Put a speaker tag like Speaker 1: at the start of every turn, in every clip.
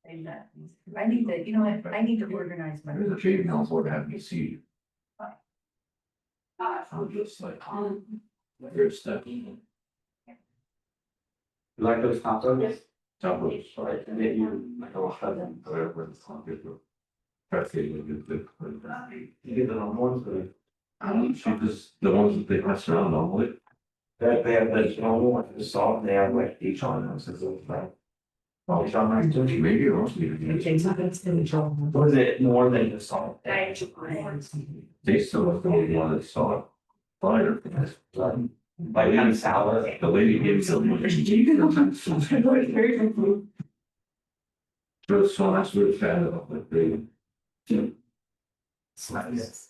Speaker 1: I need to, you know what, I need to organize my.
Speaker 2: There's a trade council to have me see. I'm just like, there's stuff.
Speaker 3: You like those tacos?
Speaker 2: Tacos.
Speaker 3: Right, and then you like a lot of them.
Speaker 2: Whatever it's called. That's it.
Speaker 3: You get the ones that
Speaker 2: She just, the ones that they pass around normally.
Speaker 3: they have like, you know, like the salt, they have like each on them, so it's like. Oh, it's on my too.
Speaker 2: Maybe it was.
Speaker 3: Was it more than the salt?
Speaker 2: They still have the one that saw it. Fire.
Speaker 3: Like kind of sour.
Speaker 2: The lady gave me something. But so that's really fat of like they.
Speaker 3: Nice.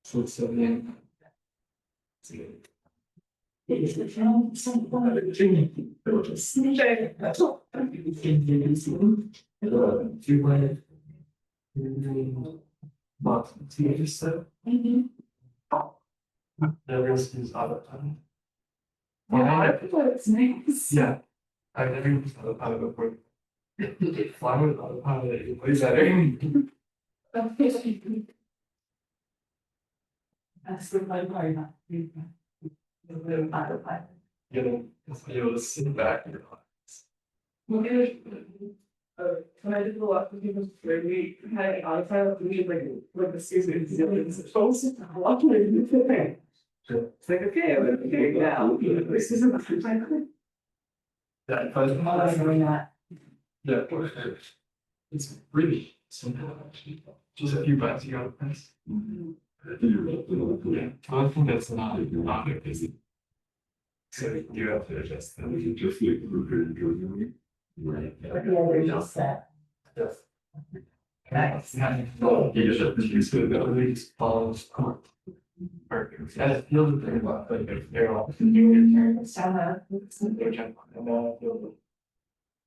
Speaker 3: So yeah. But you just said. The rest is other time.
Speaker 1: It's nice.
Speaker 3: Yeah. I've never used other pilot before. Flying with other pilot is way better.
Speaker 1: That's the my part.
Speaker 3: You know, it's be able to sit back and relax.
Speaker 1: When I did the last few months, we had an autopilot, we need like the season, it's supposed to walk in. It's like, okay, now, this isn't the first time.
Speaker 3: Yeah, but
Speaker 1: Really not.
Speaker 3: yeah, it's really simple actually. Just a few buttons you gotta press. Yeah, I think that's not very busy. So you have to adjust them.
Speaker 2: Just like. Right.
Speaker 1: Yeah, just that.
Speaker 3: Yes.
Speaker 1: Nice.
Speaker 3: You just have to use it, but it just follows. Perfect. And it feels very well, like if they're all.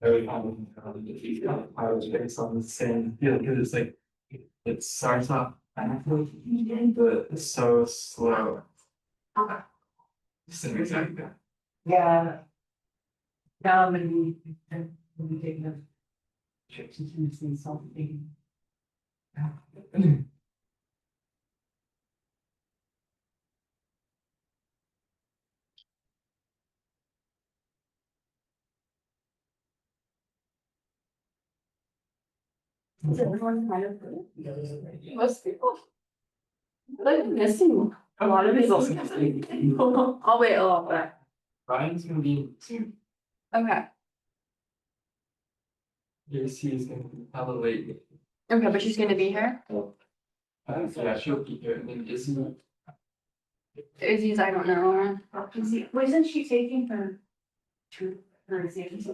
Speaker 3: Every time I was based on the same feel, because it's like, it starts off, but it's so slow. Same exactly.
Speaker 1: Yeah. Now I'm gonna be taking a. Chips and see something. Is everyone kind of good? Most people. But I'm missing a lot of it. I'll wait a lot back.
Speaker 3: Ryan's gonna be soon.
Speaker 1: Okay,
Speaker 3: JC is gonna be hella late.
Speaker 1: okay, but she's gonna be here.
Speaker 3: Yeah, she'll be here, and then Izzy.
Speaker 1: Izzy's, I don't know. Wasn't she taking her exams?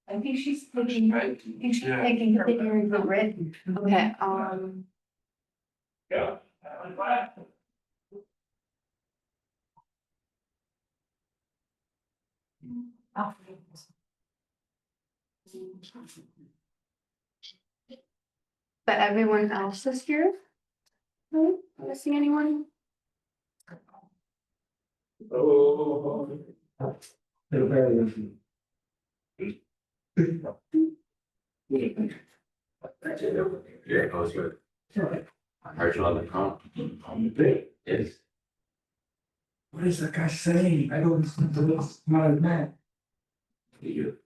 Speaker 1: I think she's taking, I
Speaker 3: Right?
Speaker 1: think she's
Speaker 3: Yeah.
Speaker 1: taking her the written. Okay,
Speaker 3: Yeah.
Speaker 1: oh. But everyone else is here? No, missing anyone?
Speaker 3: Oh. They're very easy.
Speaker 2: Yeah, I was good. I heard you on the phone. Yes.
Speaker 3: What is that guy saying? I don't listen to this, not a man.
Speaker 2: You.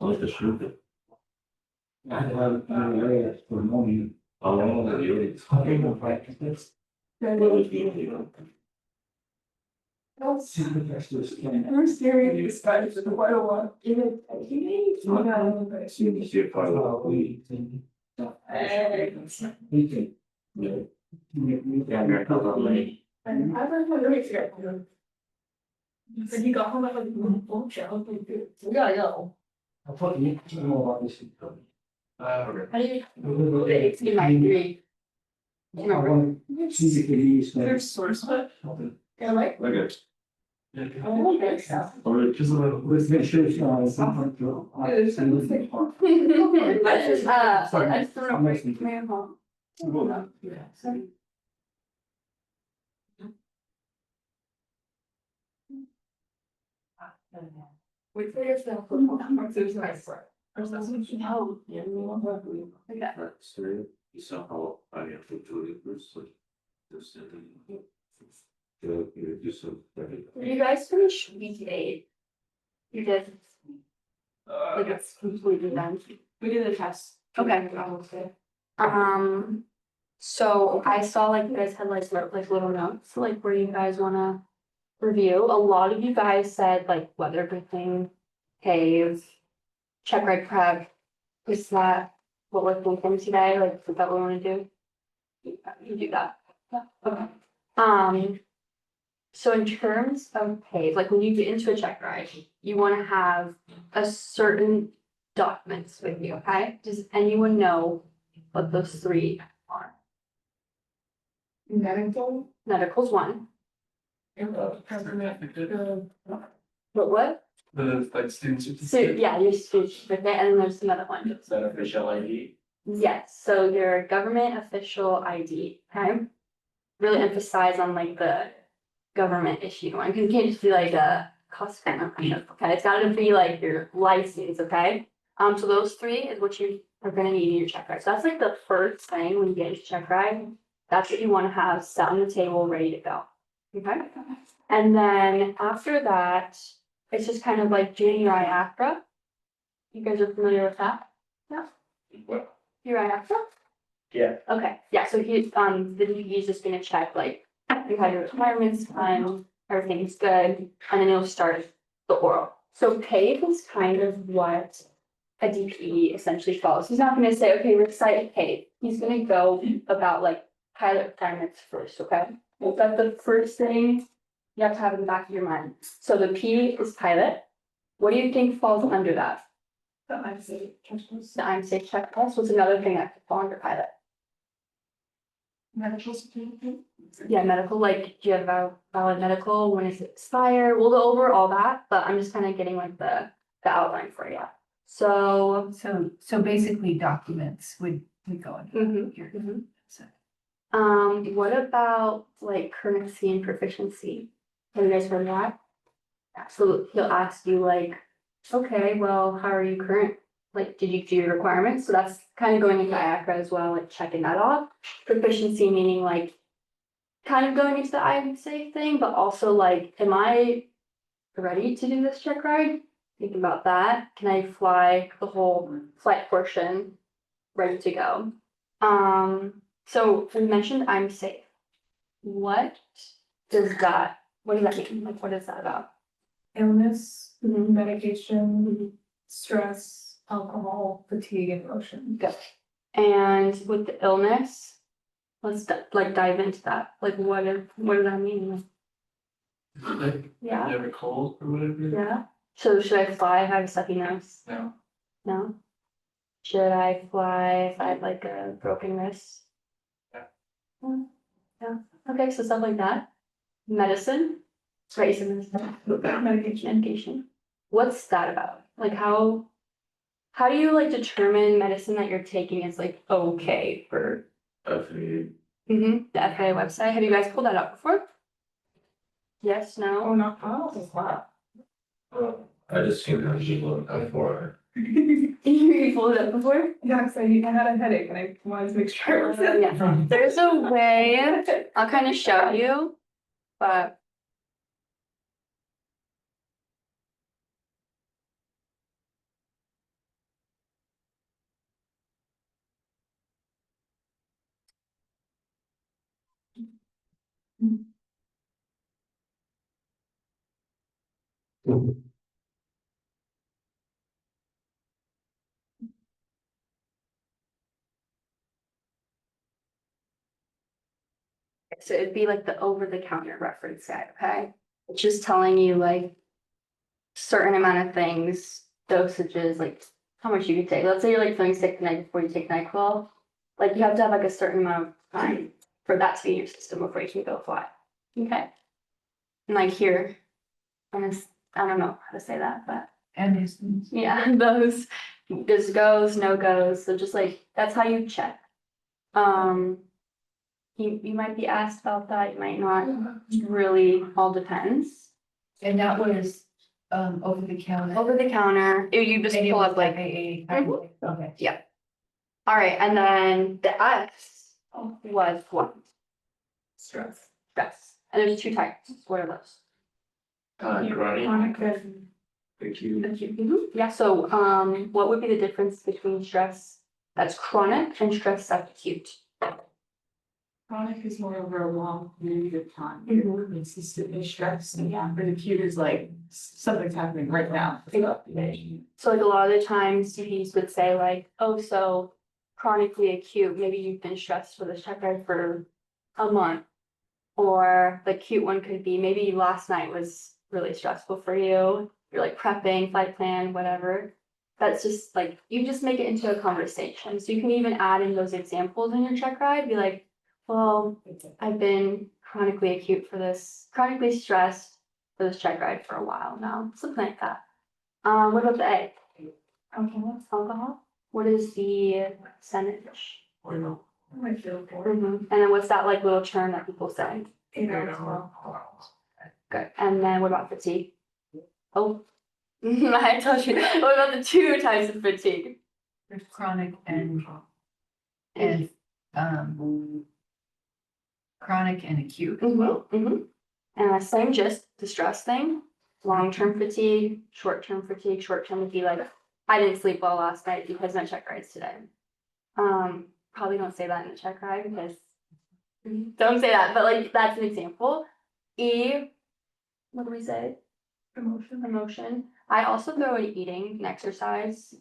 Speaker 2: I like the shoot.
Speaker 3: I have areas for morning.
Speaker 2: Oh, you.
Speaker 3: Talking about this. I'm serious, guys, for quite a while.
Speaker 1: But you got home at like bombshell. Yeah.
Speaker 3: I thought you know about this.
Speaker 1: How do you? It's in my degree. There's source book. Yeah, right.
Speaker 2: Okay.
Speaker 1: Oh, okay.
Speaker 3: Just a little. Let's make sure it's not something.
Speaker 1: I just threw it away. Wait for yourself. There's nice.
Speaker 3: Oh,
Speaker 1: Yeah.
Speaker 2: Okay. So you saw how I have to do it first, like, just you do some.
Speaker 4: You guys finish week 8? You did, like it's completely done.
Speaker 1: We did a test.
Speaker 4: Okay. So I saw like you guys had like little notes, like where you guys wanna review. A lot of you guys said like weather briefing, cave, check ride prep. Is that what we're thinking today? Like, is that what we wanna do? You do that. Yeah, okay. So in terms of cave, like when you get into a check ride, you wanna have a certain documents with you, okay? Does anyone know what those 3 are?
Speaker 1: Medical.
Speaker 4: Medical's 1. What?
Speaker 3: The like student
Speaker 4: So
Speaker 3: certificate,
Speaker 4: yeah, your student certificate, and then there's another one.
Speaker 3: is that official ID?
Speaker 4: Yes, so your government official ID, okay? Really emphasize on like the government issue one, because you can't just be like a customer, okay? It's gotta be like your license, okay? So those 3 is what you are gonna need in your check ride. So that's like the first thing when you get into check ride. That's what you wanna have set on the table, ready to go, okay? And then after that, it's just kind of like doing your IACRA. You guys are familiar with that?
Speaker 3: What?
Speaker 4: Your IACRA?
Speaker 3: Yeah.
Speaker 4: Okay, yeah, so he's just gonna check like, you have your requirements done, everything's good, and then you'll start the oral. So PAVE is kind of what a DPE essentially follows. He's not gonna say, okay, recite PAVE. He's gonna go about like pilot requirements first, okay? That's the first thing you have to have in the back of your mind. So the P is pilot. What do you think falls under that?
Speaker 1: The I'm safe.
Speaker 4: The I'm safe checklist was another thing that could fall under pilot.
Speaker 1: Medical certificate.
Speaker 4: Yeah, medical, like, do you have a valid medical, when is it expire? We'll go over all that, but I'm just kind of getting like the outline for you. So.
Speaker 5: So basically documents would go into
Speaker 4: Mhm,
Speaker 5: here.
Speaker 4: mhm.
Speaker 5: So
Speaker 4: What about like currency and proficiency? Have you guys heard of that? Yeah, so he'll ask you like, okay, well, how are you current? Like, did you do your requirements? So that's kind of going into IACRA as well, like checking that off. Proficiency meaning like kind of going into the I'm safe thing, but also like, am I ready to do this check ride? Thinking about that. Can I fly the whole flight portion? Ready to go. So we mentioned I'm safe. What does that mean? Like, what is that about?
Speaker 1: Illness,
Speaker 4: Mhm.
Speaker 1: medication, stress, alcohol, fatigue, and motion.
Speaker 4: Good. And with the illness, let's like dive into that. Like, what does that mean?
Speaker 3: Like,
Speaker 4: Yeah,
Speaker 3: you have a cold or whatever?
Speaker 4: yeah. So should I fly if I have a stuffy nose?
Speaker 3: No.
Speaker 4: No. Should I fly if I have like a broken wrist?
Speaker 3: Yeah.
Speaker 4: Yeah, okay, so stuff like that. Medicine, right, you said medicine. Medication. What's that about? Like how do you like determine medicine that you're taking is like okay for
Speaker 2: Okay.
Speaker 4: the FAA website? Have you guys pulled that up before? Yes,
Speaker 1: Oh,
Speaker 4: no?
Speaker 1: no, oh, wow.
Speaker 2: I just seen how she looked out for
Speaker 4: You pulled it up before?
Speaker 1: Yeah, so I had a headache and I wanted to make sure it was it.
Speaker 4: Yeah, there's a way, I'll kind of show you, but. So it'd be like the over-the-counter reference guide, okay? It's just telling you like certain amount of things, dosages, like how much you can take. Let's say you're like feeling sick the night before you take NyQuil. Like you have to have like a certain amount of time for that to be in your system before you can go fly. Okay? And like here, I don't know how to say that, but
Speaker 5: and his
Speaker 4: yeah, those just goes, no goes. So just like that's how you check. You might be asked about that, you might not. Really all depends.
Speaker 5: and that was Over the counter.
Speaker 4: over the counter, you just
Speaker 5: And it
Speaker 4: pull
Speaker 5: was
Speaker 4: up like,
Speaker 5: FAA.
Speaker 4: Mhm.
Speaker 5: Okay.
Speaker 4: all right, and then the S was what?
Speaker 1: Stress.
Speaker 4: Stress, and there's two types, what are those?
Speaker 1: Chronic and
Speaker 3: Acute.
Speaker 4: Yeah, so, what would be the difference between stress that's chronic and stress that's acute?
Speaker 1: chronic is more over a long period of time.
Speaker 4: Mhm.
Speaker 1: You're consistently stressed. Yeah. But acute is like something's happening right now. Throughout the day.
Speaker 4: So like a lot of the times CPs would say like, oh, so chronically acute, maybe you've been stressed for this check ride for a month. Or the acute one could be maybe last night was really stressful for you. You're like prepping, flight plan, whatever. That's just like, you just make it into a conversation. So you can even add in those examples in your check ride, be like, well, I've been chronically stressed for this check ride for a while now, something like that. What about the A? Alcohol? What is the percentage?
Speaker 1: Or no. I feel for.
Speaker 4: And then what's that like little term that people say? Good. And then what about fatigue? Oh, I told you. What about the two types of fatigue?
Speaker 5: There's chronic and chronic and acute as well.
Speaker 4: And same gist, the stress thing, long-term fatigue, short-term fatigue. Short-term would be like, I didn't sleep well last night because my check rides today. Probably don't say that in the check ride because don't say that, but like that's an example. E, what do we say? Emotion. I also throw in eating and exercise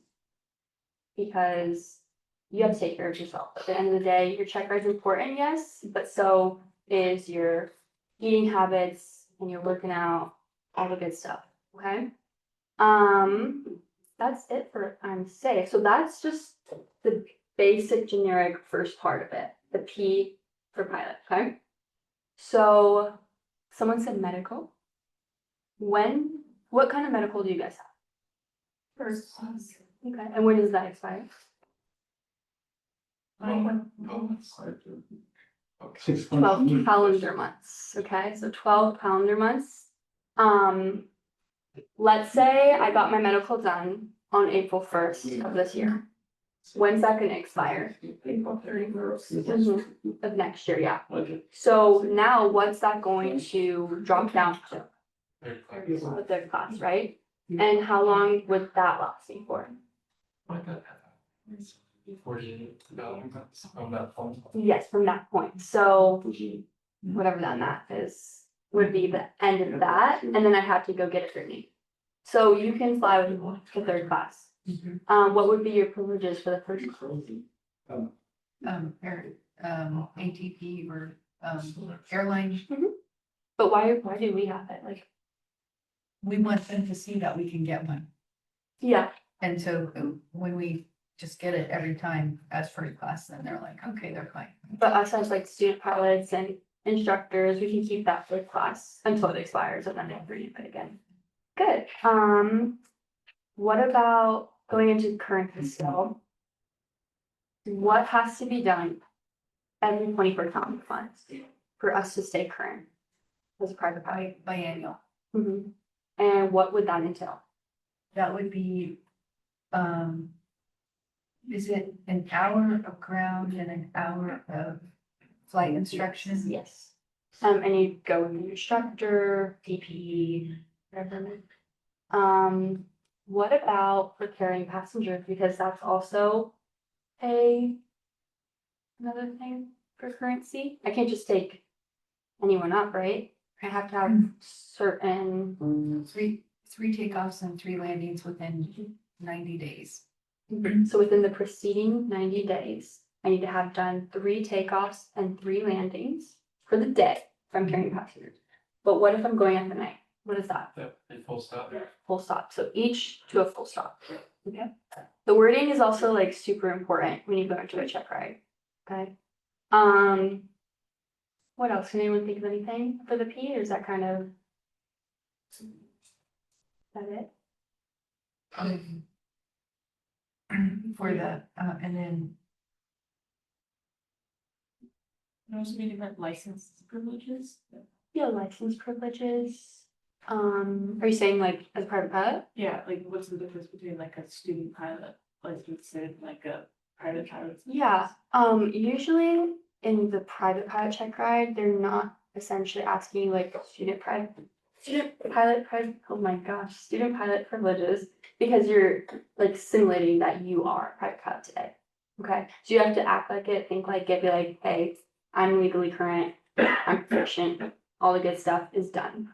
Speaker 4: because you have to take care of yourself. At the end of the day, your check ride's important, yes, but so is your eating habits and your working out, all the good stuff. Okay. That's it for I'm safe. So that's just the basic generic first part of it. The P for pilot. Okay. So someone said medical. What kind of medical do you guys have?
Speaker 1: First class.
Speaker 4: Okay. And when does that expire? 12 calendar months. Okay, so 12 calendar months. Let's say I got my medical done on April 1st of this year. When's that gonna expire?
Speaker 1: April 31st.
Speaker 4: Of next year, yeah. So now what's that going to drop down to? The third class, right? And how long would that last me for?
Speaker 3: 48 from that phone.
Speaker 4: Yes, from that point. So whatever that math is, would be the end of that, and then I have to go get it renewed. So you can fly with the third class. What would be your privileges for the first class?
Speaker 5: ATP or airline.
Speaker 4: But why do we have it? Like,
Speaker 5: We want them to see that we can get one.
Speaker 4: yeah,
Speaker 5: And so when we just get it every time as first class, then they're like, okay, they're fine.
Speaker 4: but us as like student pilots and instructors, we can keep that third class until it expires and then they'll renew it again. Good. What about going into current still? What has to be done every 24 calendar months for us to stay current as a private pilot?
Speaker 5: Biannual.
Speaker 4: And what would that entail?
Speaker 5: That would be, is it an hour of ground and an hour of flight instruction?
Speaker 4: Yes. And you go with the instructor, DPE, whatever. What about for carrying passengers? Because that's also another thing for currency. I can't just take anyone up, right? I have to have certain.
Speaker 5: Three takeoffs and 3 landings within 90 days.
Speaker 4: So within the preceding 90 days, I need to have done 3 takeoffs and 3 landings for the day if I'm carrying passengers. But what if I'm going at the night? What is that?
Speaker 3: Full stop.
Speaker 4: Full stop. So each to a full stop. Okay. The wording is also like super important when you go into a check ride. Okay. What else? Can anyone think of anything for the P, or is that kind of that it?
Speaker 5: For the, and then
Speaker 1: Also meaning like license privileges.
Speaker 4: Yeah, license privileges. Are you saying like as a private pilot?
Speaker 1: Yeah, like what's the difference between like a student pilot license and like a private pilot?
Speaker 4: Yeah, usually in the private pilot check ride, they're not essentially asking you like oh my gosh, student pilot privileges, because you're like simulating that you are a private pilot today. Okay, so you have to act like it, think like it, be like, hey, I'm legally current, I'm proficient, all the good stuff is done.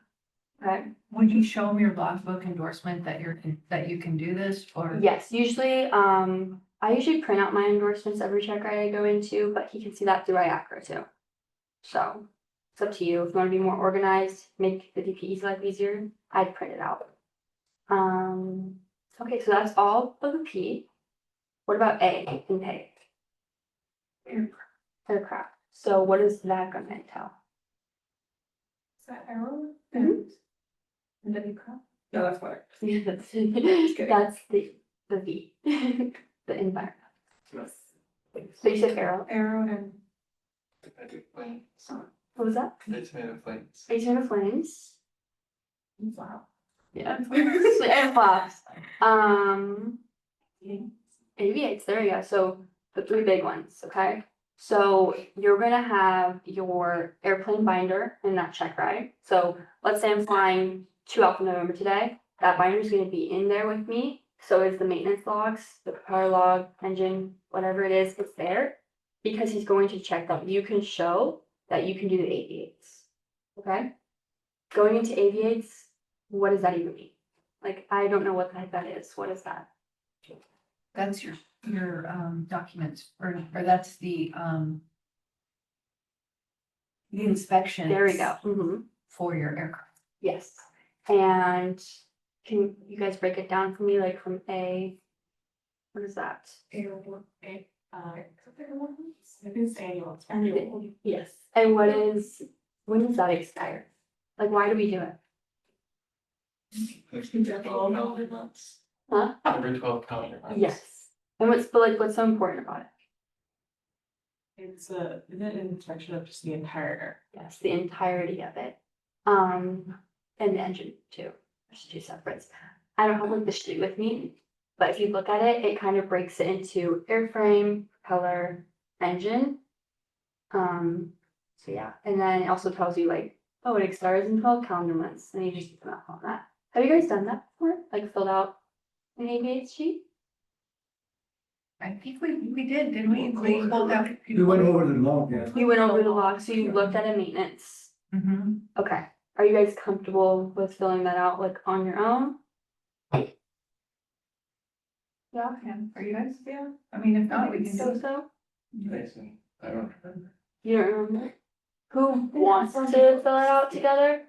Speaker 4: Okay,
Speaker 5: Would you show them your logbook endorsement that that you can do this, or?
Speaker 4: yes, usually, I usually print out my endorsements every check ride I go into, but he can see that through iAcro too. So it's up to you. If you want to be more organized, make the DPE's life easier, I'd print it out. Okay, so that's all of the P. What about A in pay? Aircraft. So what is that gonna entail?
Speaker 1: Is that arrow?
Speaker 4: Mhm.
Speaker 1: And then you crop? No, that's what.
Speaker 4: That's
Speaker 1: kidding.
Speaker 4: that's the V, the environment. So you said arrow.
Speaker 1: Arrow and.
Speaker 4: What was that?
Speaker 3: It's made of flames.
Speaker 4: Ace of Flames.
Speaker 1: Wow.
Speaker 4: Yeah. And flaps. Aviates, there you go. So the three big ones, okay? So you're gonna have your airplane binder in that check ride. So let's say I'm flying to Alpha November today. That binder is gonna be in there with me. So is the maintenance logs, the propeller log, engine, whatever it is, it's there. Because he's going to check that you can show that you can do the aviates. Okay? Going into aviates, what does that even mean? Like, I don't know what the heck that is. What is that?
Speaker 5: That's your documents, or that's the inspection.
Speaker 4: There we go. Mhm.
Speaker 5: For your aircraft.
Speaker 4: Yes. And can you guys break it down for me, like from A? What is that?
Speaker 1: Arrow, I think it's annual. It's annual.
Speaker 4: Yes. And when does that expire? Like, why do we do it? Huh?
Speaker 3: Every 12 calendar months.
Speaker 4: Yes. And what's so important about it?
Speaker 1: It's isn't it an inspection of just the entire.
Speaker 4: Yes, the entirety of it. And the engine too. There's two separates. I don't have like the sheet with me, but if you look at it, it kind of breaks it into airframe, propeller, engine. So yeah, and then it also tells you like, oh, it expires in 12 calendar months, and you just keep them up on that. Have you guys done that before? Like filled out an aviate sheet?
Speaker 5: I think we did, didn't we? We pulled out.
Speaker 6: We went over the log, yeah.
Speaker 4: You went over the log, so you looked at a maintenance.
Speaker 5: Mhm.
Speaker 4: Okay. Are you guys comfortable with filling that out like on your own? Yeah.
Speaker 5: Yeah, are you guys? Yeah. I mean, if not, we can do
Speaker 4: So
Speaker 5: it.
Speaker 4: so?
Speaker 3: Amazing. I don't remember.
Speaker 4: You don't remember? Who wants to fill it out together?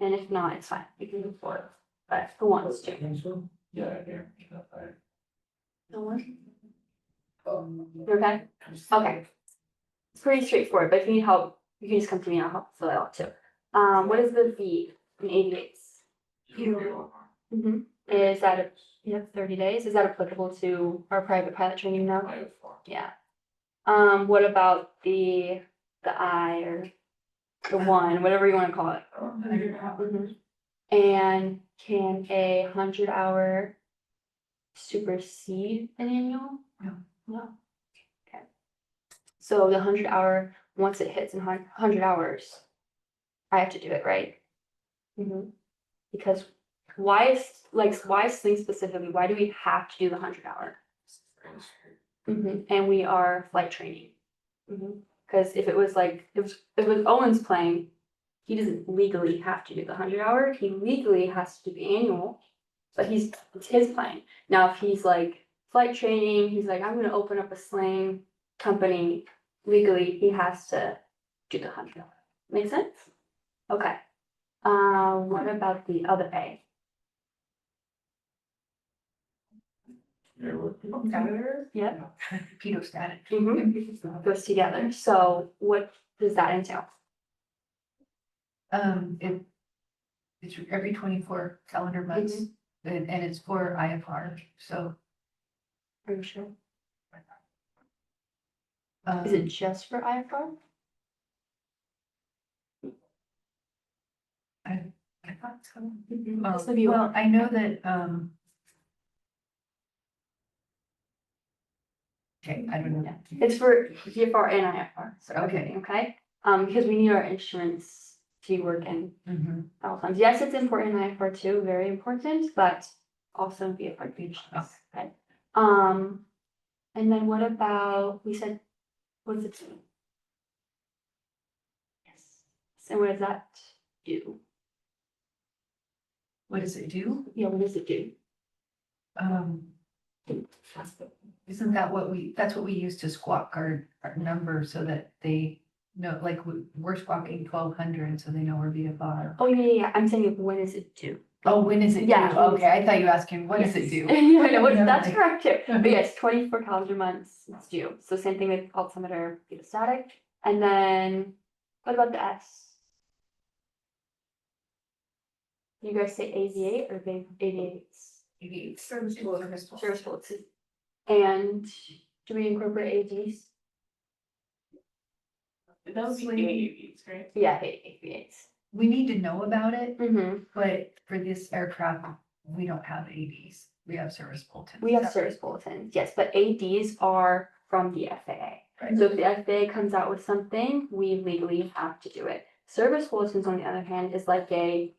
Speaker 4: And if not, it's fine. We can move forward. But who wants to?
Speaker 3: Yeah, yeah.
Speaker 4: No one? You okay? Okay. It's pretty straightforward, but if you need help, you can just come to me and I'll help fill it out too. What is the V in aviates? Mm-hmm. Is that you have 30 days? Is that applicable to our private pilot training now?
Speaker 3: I have 4.
Speaker 4: Yeah. What about the I or the one, whatever you want to call it? Mhm. And can a 100-hour supersede an annual?
Speaker 5: No.
Speaker 4: No. Okay. So the 100-hour, once it hits in 100 hours, I have to do it, right? Because why Sling specifically, why do we have to do the 100-hour? And we are flight training. Because if it was Owen's playing, he doesn't legally have to do the 100-hour. He legally has to do the annual, but it's his plane. Now, if he's like flight training, he's like, I'm going to open up a sling company. Legally, he has to do the 100-hour. Make sense? Okay. What about the other A? Yep.
Speaker 5: Pedostatic.
Speaker 4: Goes together. So what does that entail?
Speaker 5: It's every 24 calendar months, and it's for IFR, so.
Speaker 4: Are you sure?
Speaker 5: um,
Speaker 4: Is it just for IFR?
Speaker 5: I
Speaker 4: This would be
Speaker 5: Well, I know that, okay, I don't know.
Speaker 4: It's for GFR and IFR, so
Speaker 5: Okay.
Speaker 4: everything, okay? Because we need our instruments to work in
Speaker 5: Mhm.
Speaker 4: all times. Yes, it's important in IFR too, very important, but also in VFR too. Okay. And then what about, we said, what's it? Yes. So what does that do?
Speaker 5: What does it do?
Speaker 4: Yeah, what does it do?
Speaker 5: Isn't that that's what we use to squawk our number so that they know, like, we're squawking 1200, so they know we're VFR.
Speaker 4: Oh, yeah. I'm saying, what does it do?
Speaker 5: Oh, when is it due?
Speaker 4: Yeah.
Speaker 5: Okay, I thought you were asking, what does it do?
Speaker 4: Yeah, no, that's
Speaker 5: Okay.
Speaker 4: correct too. But yes, 24 calendar months, it's due. So same thing with altimeter, static. And then, what about the S? You guys say AV8 or AV8s?
Speaker 5: Service
Speaker 4: Service bulletin. And do we incorporate AVs?
Speaker 1: That would be AAVs, right?
Speaker 4: Yeah, AV8s.
Speaker 5: We need to know about it,
Speaker 4: Mm-hmm.
Speaker 5: but for this aircraft, we don't have AVs. We have service bulletins.
Speaker 4: We have service bulletins, yes, but ADs are from the FAA.
Speaker 5: Right.
Speaker 4: So if the FAA comes out with something, we legally have to do it. Service bulletins, on the other hand, is like a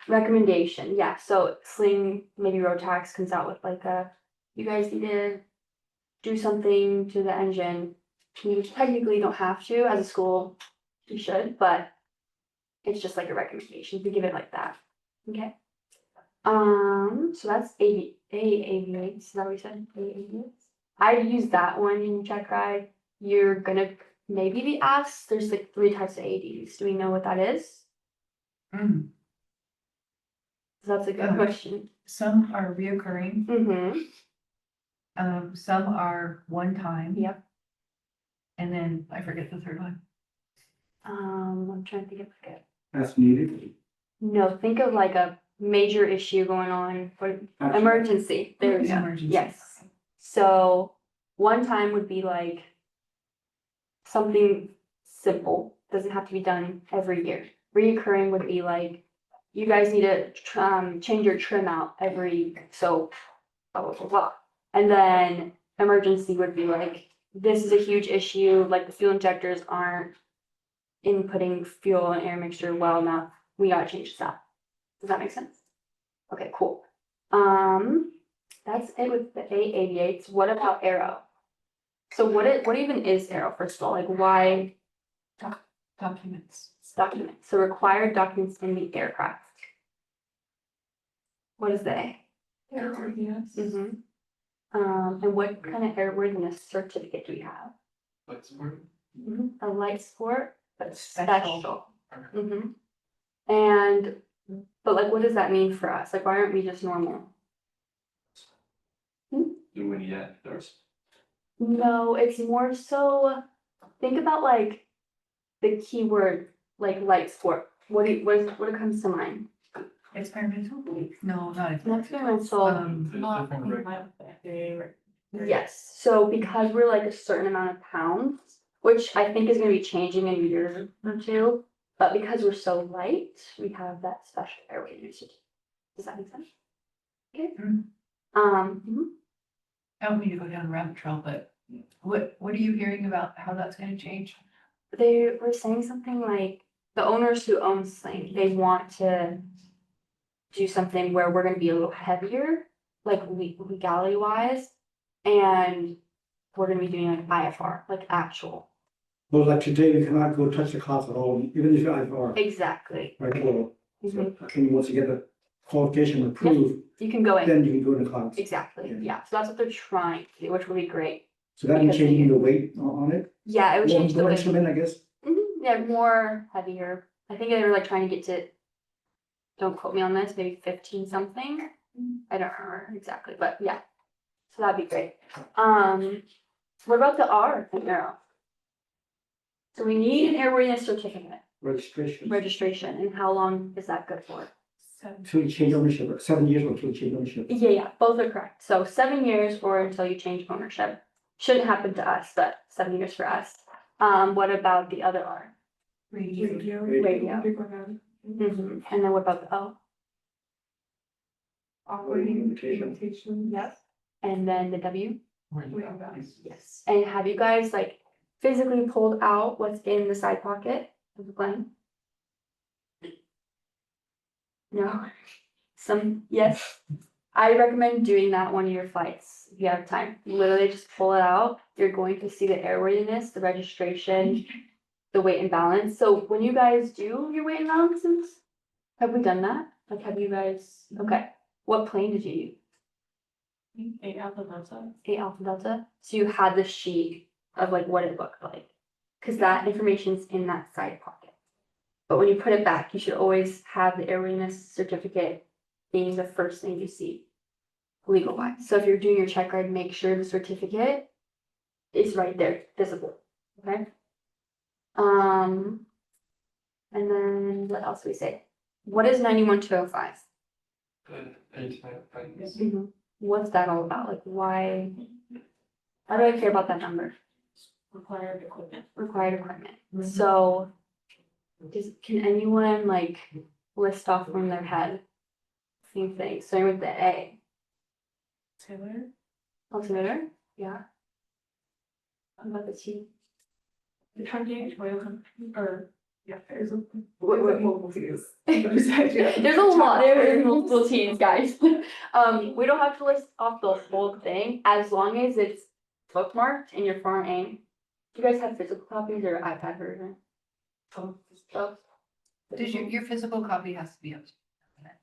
Speaker 4: recommendation. Yeah, so Sling, maybe Rotax comes out with like you guys need to do something to the engine. You technically don't have to as a school, you should, but it's just like a recommendation. We give it like that. Okay. So that's AAV8. Is that what we said? AAV8. I use that one in check ride. You're gonna maybe be asked. There's like 3 types of ADs. Do we know what that is?
Speaker 5: Mm.
Speaker 4: So that's a good question.
Speaker 5: Some are reoccurring,
Speaker 4: Mm-hmm.
Speaker 5: some are one time.
Speaker 4: Yep.
Speaker 5: And then I forget the third one.
Speaker 4: I'm trying to think of like
Speaker 6: As needed.
Speaker 4: no, think of like a major issue going on for emergency. There we go.
Speaker 5: Emergency.
Speaker 4: Yes. So one time would be like something simple, doesn't have to be done every year. Reoccurring would be like, you guys need to change your trim out every, so blah, blah, blah, blah. And then emergency would be like, this is a huge issue, like the fuel injectors aren't inputting fuel and air mixture well enough, we gotta change this out. Does that make sense? Okay, cool. That's it with the A88s. What about Aero? So what even is Aero, first of all? Like why
Speaker 5: Documents.
Speaker 4: documents? So required documents in the aircraft. What is the A?
Speaker 1: Airworthiness.
Speaker 4: Mm-hmm. And what kind of airworthiness certificate do we have?
Speaker 3: What's the word?
Speaker 4: A light sport, but
Speaker 5: Special.
Speaker 4: special. Mm-hmm. And, but like, what does that mean for us? Like, why aren't we just normal?
Speaker 3: Do we need that first?
Speaker 4: No, it's more so, think about like the keyword, like light sport. What comes to mind?
Speaker 5: Experimental? No, not
Speaker 4: Experimental.
Speaker 1: Not
Speaker 3: Different
Speaker 1: in
Speaker 3: reg-
Speaker 1: line with the FAA, right?
Speaker 4: Yes, so because we're like a certain amount of pounds, which I think is gonna be changing in a year or two, but because we're so light, we have that special airworthiness. Does that make sense? Okay.
Speaker 5: Mhm.
Speaker 4: Mhm.
Speaker 5: I don't mean to go down a rabbit trail, but what are you hearing about how that's gonna change?
Speaker 4: They were saying something like the owners who own Sling, they want to do something where we're gonna be a little heavier, like legality wise, and we're gonna be doing like IFR, like actual.
Speaker 6: Well, like today, we cannot go touch the class at all, even if you are
Speaker 4: Exactly.
Speaker 6: right below.
Speaker 4: Mhm.
Speaker 6: So I think once you get the qualification approved,
Speaker 4: You can go in.
Speaker 6: then you can go in the class.
Speaker 4: Exactly,
Speaker 6: Yeah.
Speaker 4: yeah, so that's what they're trying to do, which will be great.
Speaker 6: So that means
Speaker 4: Because
Speaker 6: changing the weight on it.
Speaker 4: Yeah, it would change the
Speaker 6: More
Speaker 4: weight.
Speaker 6: instrument, I guess.
Speaker 4: Yeah, more heavier. I think they were like trying to get to, don't quote me on this, maybe 15 something. I don't remember exactly, but yeah. So that'd be great. What about the R in Aero? So we need an airworthiness certificate, registration, and how long is that good for?
Speaker 6: Till you change ownership, 7 years or till you change ownership.
Speaker 4: Yeah, both are correct. So 7 years or until you change ownership. Shouldn't happen to us, but 7 years for us. What about the other R?
Speaker 5: Radio.
Speaker 4: Radio. And then what about the O?
Speaker 1: Operating limitation.
Speaker 4: Yep. And then the W?
Speaker 1: We have that.
Speaker 4: Yes. And have you guys like physically pulled out what's in the side pocket of the plane? No? Yes. I recommend doing that one of your flights if you have time. Literally just pull it out. You're going to see the airworthiness, the registration, the weight and balance. So when you guys do your weight and balances, have we done that? Like, have you guys, okay. What plane did you use?
Speaker 1: 8 Alpha Delta.
Speaker 4: 8 Alpha Delta? So you had the sheet of like what it looked like. Cause that information's in that side pocket. But when you put it back, you should always have the airworthiness certificate being the first thing you see legal wise. So if you're doing your check ride, make sure the certificate is right there, visible, okay? And then what else do we say? What is 91205?
Speaker 3: The anytime things.
Speaker 4: What's that all about? Like why do I care about that number?
Speaker 1: Required equipment.
Speaker 4: Required equipment. So can anyone like list off from their head a few things? Starting with the A.
Speaker 1: Taylor.
Speaker 4: Altimeter? Yeah. What about the T?
Speaker 1: The trunking oil or yeah, there's a
Speaker 4: What-
Speaker 1: multiple things.
Speaker 4: There's a lot, there's multiple T's, guys. We don't have to list off the whole thing, as long as it's bookmarked in your Form A. Do you guys have physical copies or iPad version? Both.
Speaker 5: Does your physical copy has to be up?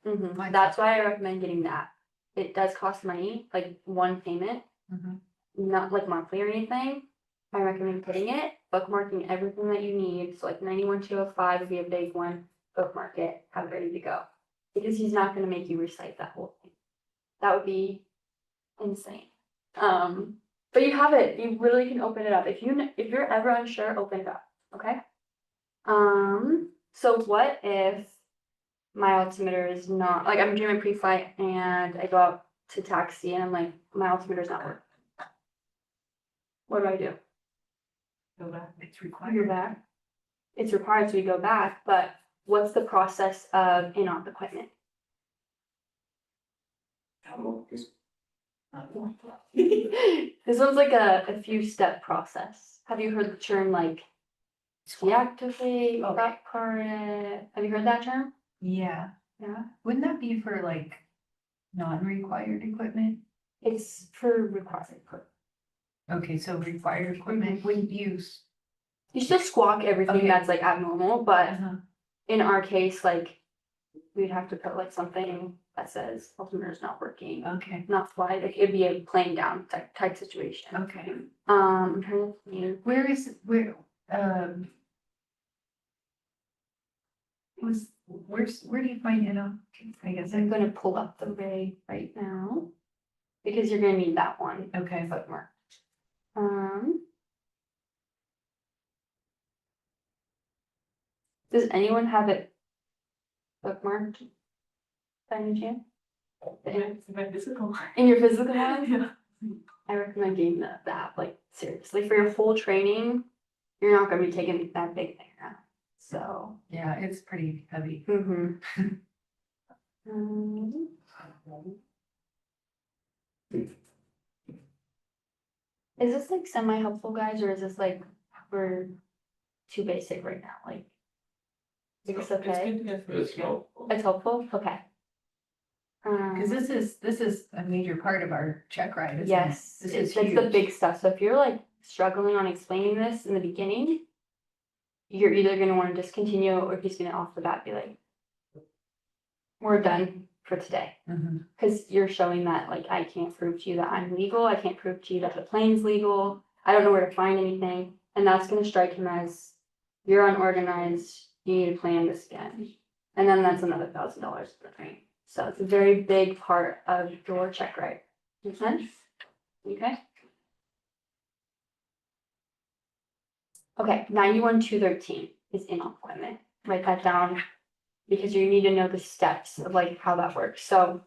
Speaker 5: Mine's
Speaker 4: That's why I recommend getting that. It does cost money, like one payment, not like monthly or anything. I recommend putting it, bookmarking everything that you need, so like 91205 would be a big one, bookmark it, have it ready to go. Because he's not gonna make you recite that whole thing. That would be insane. But you have it, you really can open it up. If you're ever unsure, open it up, okay? So what if my altimeter is not, like I'm doing a pre-flight and I go out to taxi and I'm like, my altimeter is not working. What do I do?
Speaker 5: Go back, it's
Speaker 4: Go
Speaker 5: required.
Speaker 4: back. It's required, so we go back, but what's the process of in-op equipment? This one's like a few step process. Have you heard the term like deactivate,
Speaker 5: Okay.
Speaker 4: current? Have you heard that term?
Speaker 5: Yeah,
Speaker 4: Yeah.
Speaker 5: wouldn't that be for like non-required equipment?
Speaker 4: It's for required equipment.
Speaker 5: Okay, so required equipment wouldn't use.
Speaker 4: You still squawk everything
Speaker 5: Okay.
Speaker 4: that's like abnormal, but
Speaker 5: Uh-huh.
Speaker 4: in our case, like we'd have to put like something that says altimeter is not working,
Speaker 5: Okay,
Speaker 4: not fly, like it'd be a plane down type situation.
Speaker 5: okay.
Speaker 4: I'm trying to think.
Speaker 5: Where where do you find it on? I guess
Speaker 4: I'm gonna pull up the ray right now because you're gonna need that one
Speaker 5: okay.
Speaker 4: bookmark. Does anyone have it bookmarked? By any chance?
Speaker 1: My physical.
Speaker 4: In your physical one?
Speaker 1: Yeah.
Speaker 4: I recommend getting the app, like seriously, for your full training, you're not gonna be taking that big thing around, so.
Speaker 5: Yeah, it's pretty heavy.
Speaker 4: Is this like semi-helpful, guys, or is this like, we're too basic right now, like? Is this okay?
Speaker 1: It's good to get
Speaker 2: It's helpful.
Speaker 4: It's helpful, okay.
Speaker 5: Cause this is a major part of our check ride, isn't it?
Speaker 4: Yes,
Speaker 5: This
Speaker 4: it's
Speaker 5: is
Speaker 4: like the
Speaker 5: huge.
Speaker 4: big stuff, so if you're like struggling on explaining this in the beginning, you're either gonna wanna discontinue or he's gonna off the bat be like, we're done for today.
Speaker 5: Mhm.
Speaker 4: Cause you're showing that like, I can't prove to you that I'm legal, I can't prove to you that the plane's legal, I don't know where to find anything, and that's gonna strike him as, you're unorganized, you need to plan this again. And then that's another $1,000 for the train. So it's a very big part of your check ride. Make sense? Okay. Okay, 91213 is in-op equipment. Write that down because you need to know the steps of like how that works. So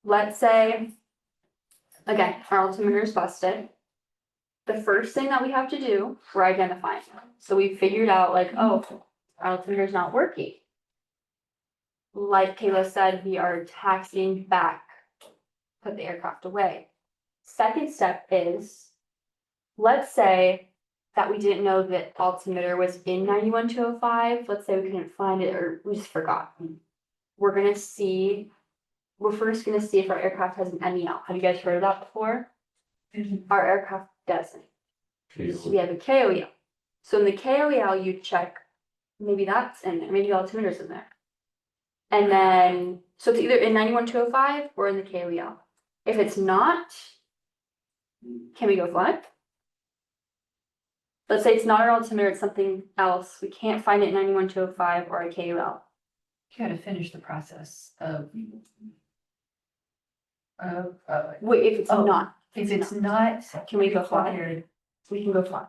Speaker 4: let's say, again, our altimeter is busted. The first thing that we have to do, we're identifying. So we figured out like, oh, our altimeter is not working. like Kayla said, we are taxiing back, put the aircraft away. Second step is, let's say that we didn't know that altimeter was in 91205. Let's say we couldn't find it or we just forgot. We're first gonna see if our aircraft has an MEL. Have you guys heard of that before? Our aircraft doesn't. So we have a KOEL. So in the KOEL, you check, maybe that's in there, maybe the altimeter's in there. And then, so it's either in 91205 or in the KOEL. If it's not, can we go fly? Let's say it's not our altimeter, it's something else. We can't find it in 91205 or a KOL.
Speaker 5: You gotta finish the process of.
Speaker 4: Wait, if it's
Speaker 5: Oh.
Speaker 4: not,
Speaker 5: If it's not.
Speaker 4: Can we go fly?
Speaker 5: required-
Speaker 4: we can go fly.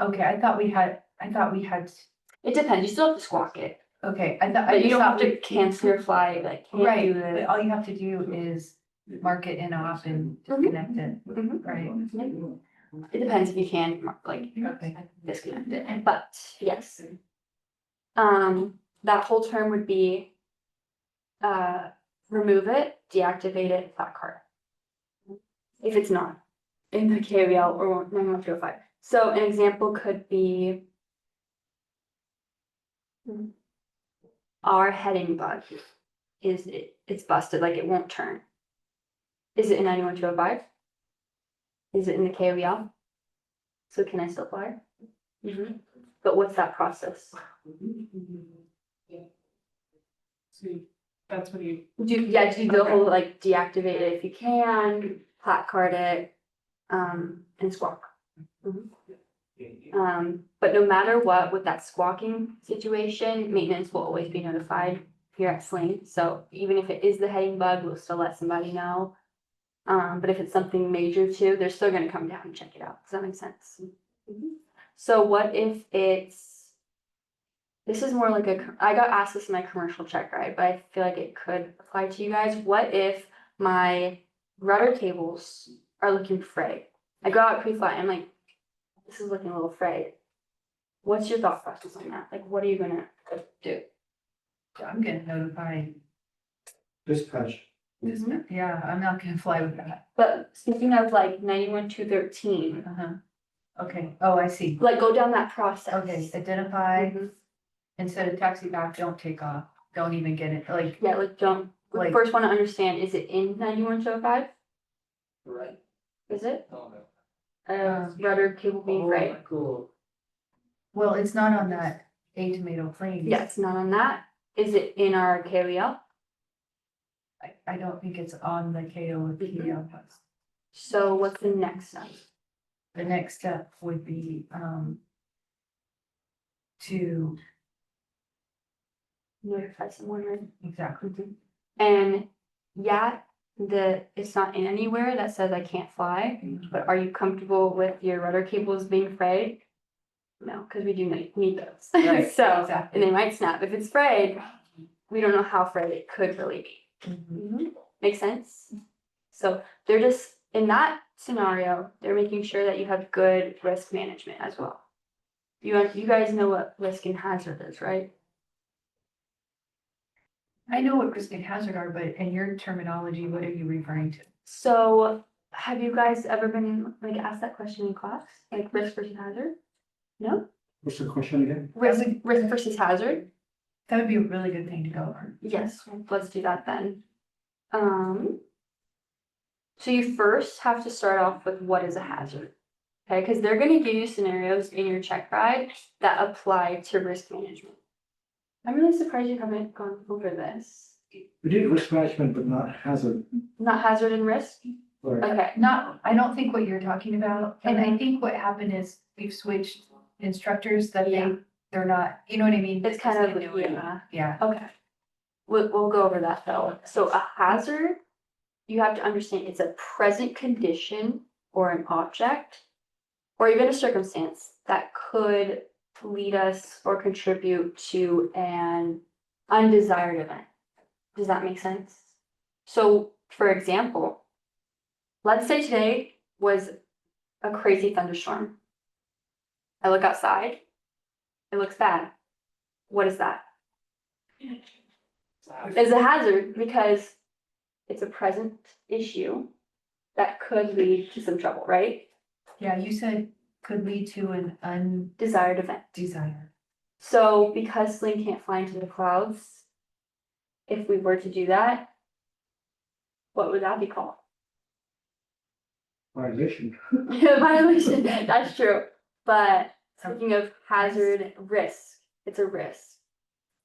Speaker 5: Okay, I thought we had,
Speaker 4: It depends, you still have to squawk it,
Speaker 5: okay, I thought. I
Speaker 4: but you
Speaker 5: just
Speaker 4: don't have
Speaker 5: thought
Speaker 4: to cancel your flight, like, can't
Speaker 5: Right,
Speaker 4: do
Speaker 5: but
Speaker 4: this.
Speaker 5: all you have to do is mark it in off and disconnect it,
Speaker 4: Mhm.
Speaker 5: right?
Speaker 4: It depends if you can, like,
Speaker 5: Okay.
Speaker 4: disconnect it, but yes. That whole term would be, remove it, deactivate it, flat card. If it's not in the KVL or 91205. So an example could be our heading bug it's busted, like it won't turn. Is it in 91205? Is it in the KVL? So can I still fly? But what's that process?
Speaker 1: See, that's when you.
Speaker 4: Do the whole like deactivate it if you can, flat card it, and squawk. But no matter what, with that squawking situation, maintenance will always be notified here at Sling. So even if it is the heading bug, we'll still let somebody know. But if it's something major too, they're still gonna come down and check it out. Does that make sense? So what if this is more like I got asked this in my commercial check ride, but I feel like it could apply to you guys. What if my rudder cables are looking frayed? I go out pre-flight, I'm like, this is looking a little frayed. What's your thought process on that? Like, what are you gonna do?
Speaker 5: I'm getting notified.
Speaker 6: Dispatch.
Speaker 5: Yeah, I'm not gonna fly with that.
Speaker 4: But speaking of like 91213,
Speaker 5: Okay, oh, I see.
Speaker 4: like go down that process.
Speaker 5: Okay, identify,
Speaker 4: Mhm.
Speaker 5: instead of taxi back, don't take off, don't even get it, like,
Speaker 4: Yeah, like don't, we
Speaker 5: Like-
Speaker 4: first wanna understand, is it in 91205?
Speaker 3: Right.
Speaker 4: Is it?
Speaker 3: Oh,
Speaker 4: Rudder cable being frayed?
Speaker 3: Cool.
Speaker 5: well, it's not on that A-tomato plane.
Speaker 4: Yes, not on that. Is it in our KVL?
Speaker 5: I don't think it's on the KO or PPL.
Speaker 4: So what's the next step?
Speaker 5: The next step would be, to,
Speaker 4: Notify someone, right?
Speaker 5: exactly,
Speaker 4: And yeah, it's not in anywhere that says I can't fly, but are you comfortable with your rudder cables being frayed? No, because we do need those.
Speaker 5: Right,
Speaker 4: So,
Speaker 5: exactly.
Speaker 4: and they might snap. If it's frayed, we don't know how frayed it could really be.
Speaker 5: Mhm.
Speaker 4: Make sense? So they're just, in that scenario, they're making sure that you have good risk management as well. You guys know what risk and hazard is, right?
Speaker 5: I know what risk and hazard are, but in your terminology, what are you referring to?
Speaker 4: So have you guys ever been like asked that question in class? Like risk versus hazard? No?
Speaker 6: What's the question again?
Speaker 4: Risk versus hazard?
Speaker 5: That would be a really good thing to go over.
Speaker 4: Yes, let's do that then. So you first have to start off with what is a hazard. Okay, because they're gonna give you scenarios in your check ride that apply to risk management. I'm really surprised you haven't gone over this.
Speaker 6: We did risk management, but not hazard.
Speaker 4: Not hazard and risk?
Speaker 6: Or
Speaker 4: Okay,
Speaker 5: I don't think what you're talking about, and I think what happened is we've switched instructors that
Speaker 4: Yeah.
Speaker 5: they're not, you know what I mean?
Speaker 4: it's kind of,
Speaker 5: New and-
Speaker 4: yeah,
Speaker 5: Yeah,
Speaker 4: okay. We'll go over that though. So a hazard, you have to understand it's a present condition or an object or even a circumstance that could lead us or contribute to an undesired event. Does that make sense? So, for example, let's say today was a crazy thunderstorm. I look outside, it looks bad. What is that? It's a hazard because it's a present issue that could lead to some trouble, right?
Speaker 5: Yeah, you said could lead to an
Speaker 4: Desired event.
Speaker 5: undesired.
Speaker 4: So because Sling can't fly into the clouds, if we were to do that, what would that be called?
Speaker 6: Violation.
Speaker 4: Violation, that's true. But speaking of hazard, risk, it's a risk.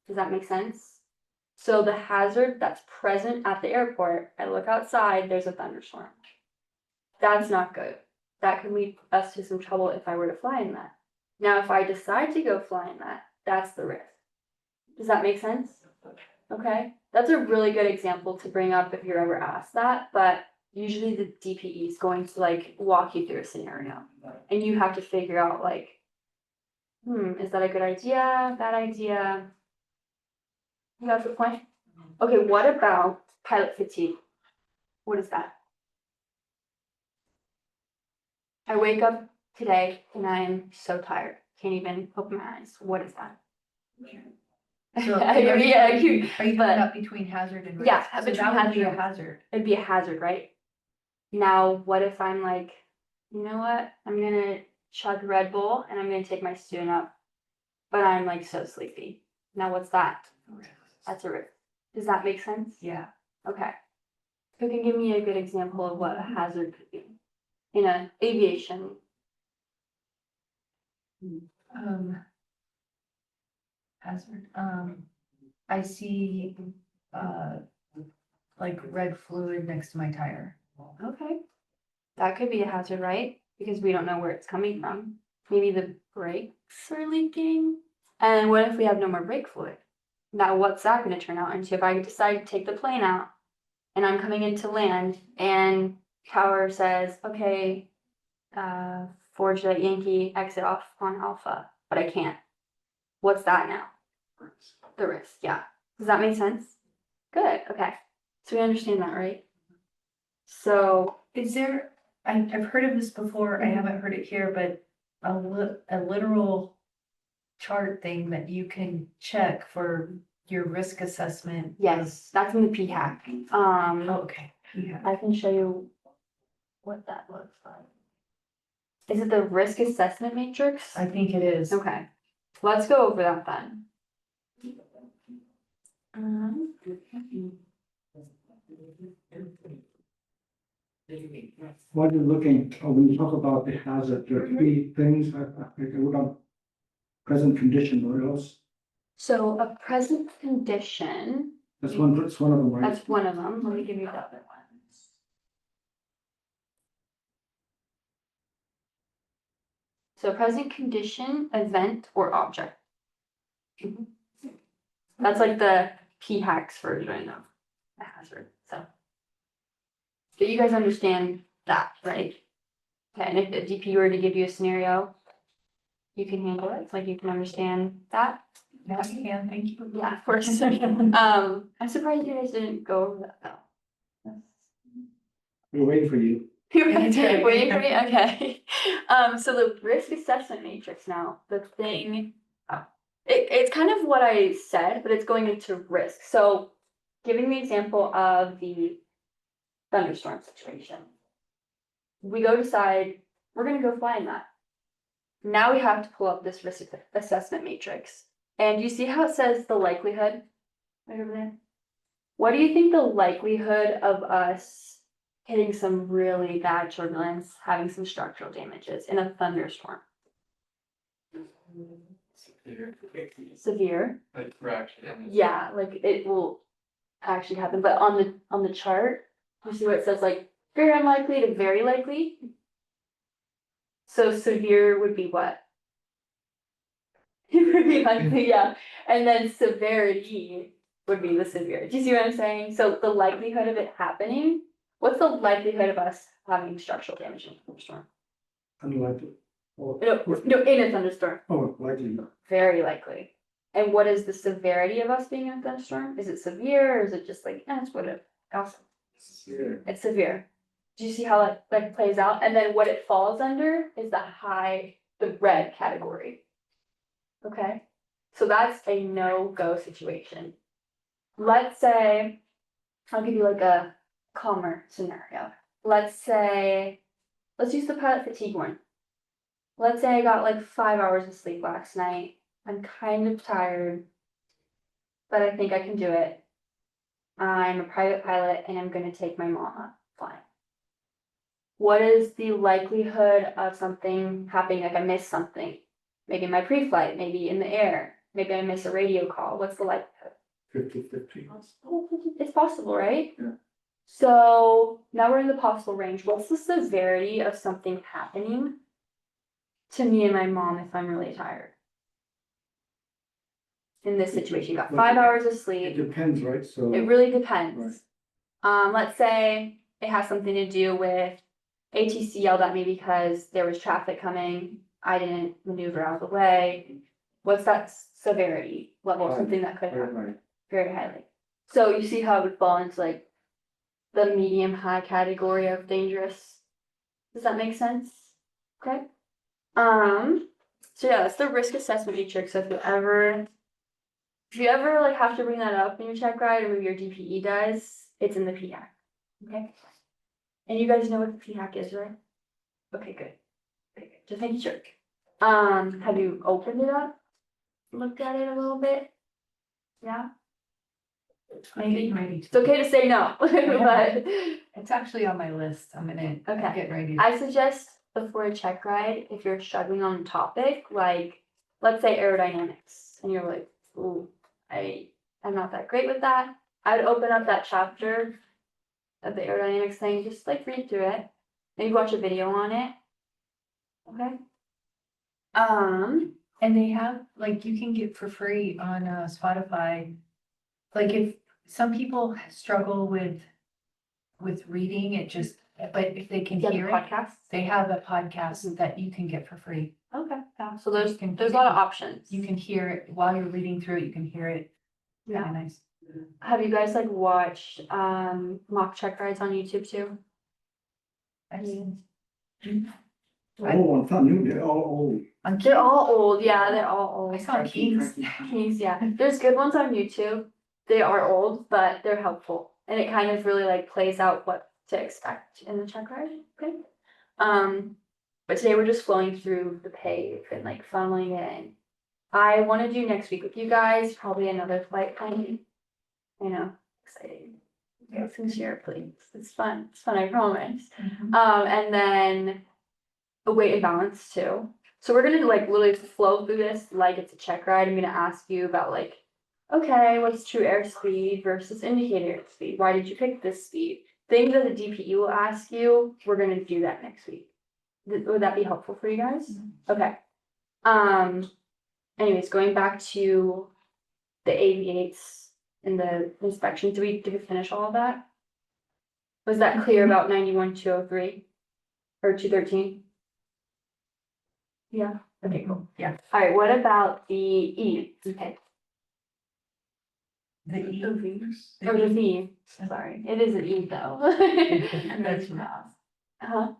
Speaker 4: Does that make sense? So the hazard that's present at the airport, I look outside, there's a thunderstorm. That's not good. That could lead us to some trouble if I were to fly in that. Now, if I decide to go fly in that, that's the risk. Does that make sense? Okay, that's a really good example to bring up if you're ever asked that, but usually the DPE is going to like walk you through a scenario. And you have to figure out like, is that a good idea, bad idea? You got the point? Okay, what about pilot fatigue? What is that? I wake up today and I am so tired. Can't even open my eyes. What is that?
Speaker 5: So
Speaker 4: I
Speaker 5: are
Speaker 4: mean,
Speaker 5: you
Speaker 4: yeah,
Speaker 5: talking
Speaker 4: but-
Speaker 5: about between hazard and risk?
Speaker 4: Yeah,
Speaker 5: So
Speaker 4: between
Speaker 5: that would be a
Speaker 4: hazard.
Speaker 5: hazard.
Speaker 4: It'd be a hazard, right? Now, what if I'm like, you know what? I'm gonna chug Red Bull and I'm gonna take my student up, but I'm like so sleepy. Now, what's that? That's a risk. Does that make sense?
Speaker 5: Yeah.
Speaker 4: Okay. Who can give me a good example of what a hazard could be in a aviation?
Speaker 5: Hazard, I see, like red fluid next to my tire.
Speaker 4: Okay. That could be a hazard, right? Because we don't know where it's coming from. Maybe the brakes are leaking. And what if we have no more brake fluid? Now, what's that going to turn out into if I decide to take the plane out and I'm coming into land and tower says, okay, Forge Jet Yankee, exit off on Alpha, but I can't. What's that now? The risk, yeah. Does that make sense? Good, okay. So we understand that, right? So,
Speaker 5: Is there, I've heard of this before, I haven't heard it here, but a literal chart thing that you can check for your risk assessment?
Speaker 4: yes, that's in the PHAC.
Speaker 5: Oh, okay, yeah.
Speaker 4: I can show you what that looks like. Is it the risk assessment matrix?
Speaker 5: I think it is.
Speaker 4: Okay, let's go over that then.
Speaker 6: While you're looking, when you talk about the hazard, there are three things I would have present condition or else.
Speaker 4: So a present condition,
Speaker 6: That's one of them, right?
Speaker 4: that's one of them. Let me give you the other ones. So present condition, event, or object. That's like the PHACS version of a hazard, so. But you guys understand that, right? Okay, and if the DP were to give you a scenario, you can handle it, like you can understand that.
Speaker 5: Yeah, you can, thank you.
Speaker 4: Yeah, of course. I'm surprised you guys didn't go over that though.
Speaker 6: We're waiting for you.
Speaker 4: You're
Speaker 5: That's right.
Speaker 4: waiting for me, okay. So the risk assessment matrix now, the thing, it's kind of what I said, but it's going into risk. So giving the example of the thunderstorm situation. We go decide, we're gonna go fly in that. Now we have to pull up this risk assessment matrix. And you see how it says the likelihood right over there? What do you think the likelihood of us hitting some really bad turbulence, having some structural damages in a thunderstorm? Severe.
Speaker 3: Like fraction.
Speaker 4: Yeah, like it will actually happen, but on the chart, you see what it says like very unlikely to very likely? So severe would be what? It would be likely, yeah. And then severity would be the severe. Do you see what I'm saying? So the likelihood of it happening, what's the likelihood of us having structural damage in a thunderstorm?
Speaker 6: Unlikely. Oh,
Speaker 4: No, in a thunderstorm.
Speaker 6: oh, likely.
Speaker 4: Very likely. And what is the severity of us being in a thunderstorm? Is it severe or is it just like, it's whatever? Awesome.
Speaker 6: Yeah.
Speaker 4: It's severe. Do you see how it like plays out? And then what it falls under is the red category. Okay, so that's a no-go situation. let's say, I'll give you like a calmer scenario. Let's say, let's use the pilot fatigue one. Let's say I got like 5 hours of sleep last night. I'm kind of tired, but I think I can do it. I'm a private pilot and I'm gonna take my mom up flying. What is the likelihood of something happening, like I miss something? Maybe in my pre-flight, maybe in the air, maybe I miss a radio call. What's the likelihood?
Speaker 6: 50/50.
Speaker 4: It's possible, right?
Speaker 6: Yeah.
Speaker 4: So now we're in the possible range. What's the severity of something happening to me and my mom if I'm really tired? In this situation, you got 5 hours of
Speaker 6: It
Speaker 4: sleep.
Speaker 6: depends, right? So.
Speaker 4: It really depends. Let's say it has something to do with ATC yelled at me because there was traffic coming. I didn't maneuver out of the way. What's that severity level of something that could happen?
Speaker 6: Right.
Speaker 4: Very highly. So you see how it would fall into like the medium high category of dangerous. Does that make sense? Okay. So yeah, that's the risk assessment matrix. So if you ever like have to bring that up in your check ride, or maybe your DPE does, it's in the PHAC. Okay. And you guys know what the PHAC is, right? Okay, good. Okay, good. Just making sure. Have you opened it up? Looked at it a little bit? Yeah? Maybe. It's okay to say no, but
Speaker 5: It's actually on my list. I'm gonna
Speaker 4: Okay.
Speaker 5: get ready.
Speaker 4: I suggest before a check ride, if you're struggling on a topic, like, let's say aerodynamics, and you're like, ooh, I'm not that great with that, I'd open up that chapter of the aerodynamics thing, just like read through it, maybe watch a video on it. Okay?
Speaker 5: And they have, like, you can get for free on Spotify. Like, if some people struggle with reading it, just, but if they can
Speaker 4: you have
Speaker 5: hear it,
Speaker 4: podcasts.
Speaker 5: they have a podcast that you can get for free.
Speaker 4: Okay, yeah, so
Speaker 5: You can-
Speaker 4: there's a lot of options.
Speaker 5: You can hear it while you're reading through it, you can hear it.
Speaker 4: Yeah.
Speaker 5: Kinda nice.
Speaker 4: Have you guys like watched mock check rides on YouTube too?
Speaker 5: I've seen-
Speaker 6: Oh, it's not new, they're all old.
Speaker 4: They're all old, yeah, they're all old.
Speaker 5: I saw Kings.
Speaker 4: Kings, yeah. There's good ones on YouTube. They are old, but they're helpful. And it kind of really like plays out what to expect in the check ride. Okay. But today we're just flowing through the pave and like funneling it in. I want to do next week with you guys, probably another flight planning. I know, exciting. Get some share, please. It's fun. It's fun, I promise. And then a weight and balance too. So we're gonna like literally flow through this like it's a check ride. I'm gonna ask you about like, okay, what's true airspeed versus indicator airspeed? Why did you pick this speed? Things that the DPE will ask you, we're gonna do that next week. Would that be helpful for you guys? Okay. Anyways, going back to the aviates and the inspection, did we finish all of that? Was that clear about 91-203 or 213? Yeah, okay, cool.
Speaker 5: Yeah.
Speaker 4: All right, what about the E? Okay.
Speaker 5: The E.
Speaker 4: Or the V, sorry, it is an E though.
Speaker 5: That's
Speaker 4: Uh-huh,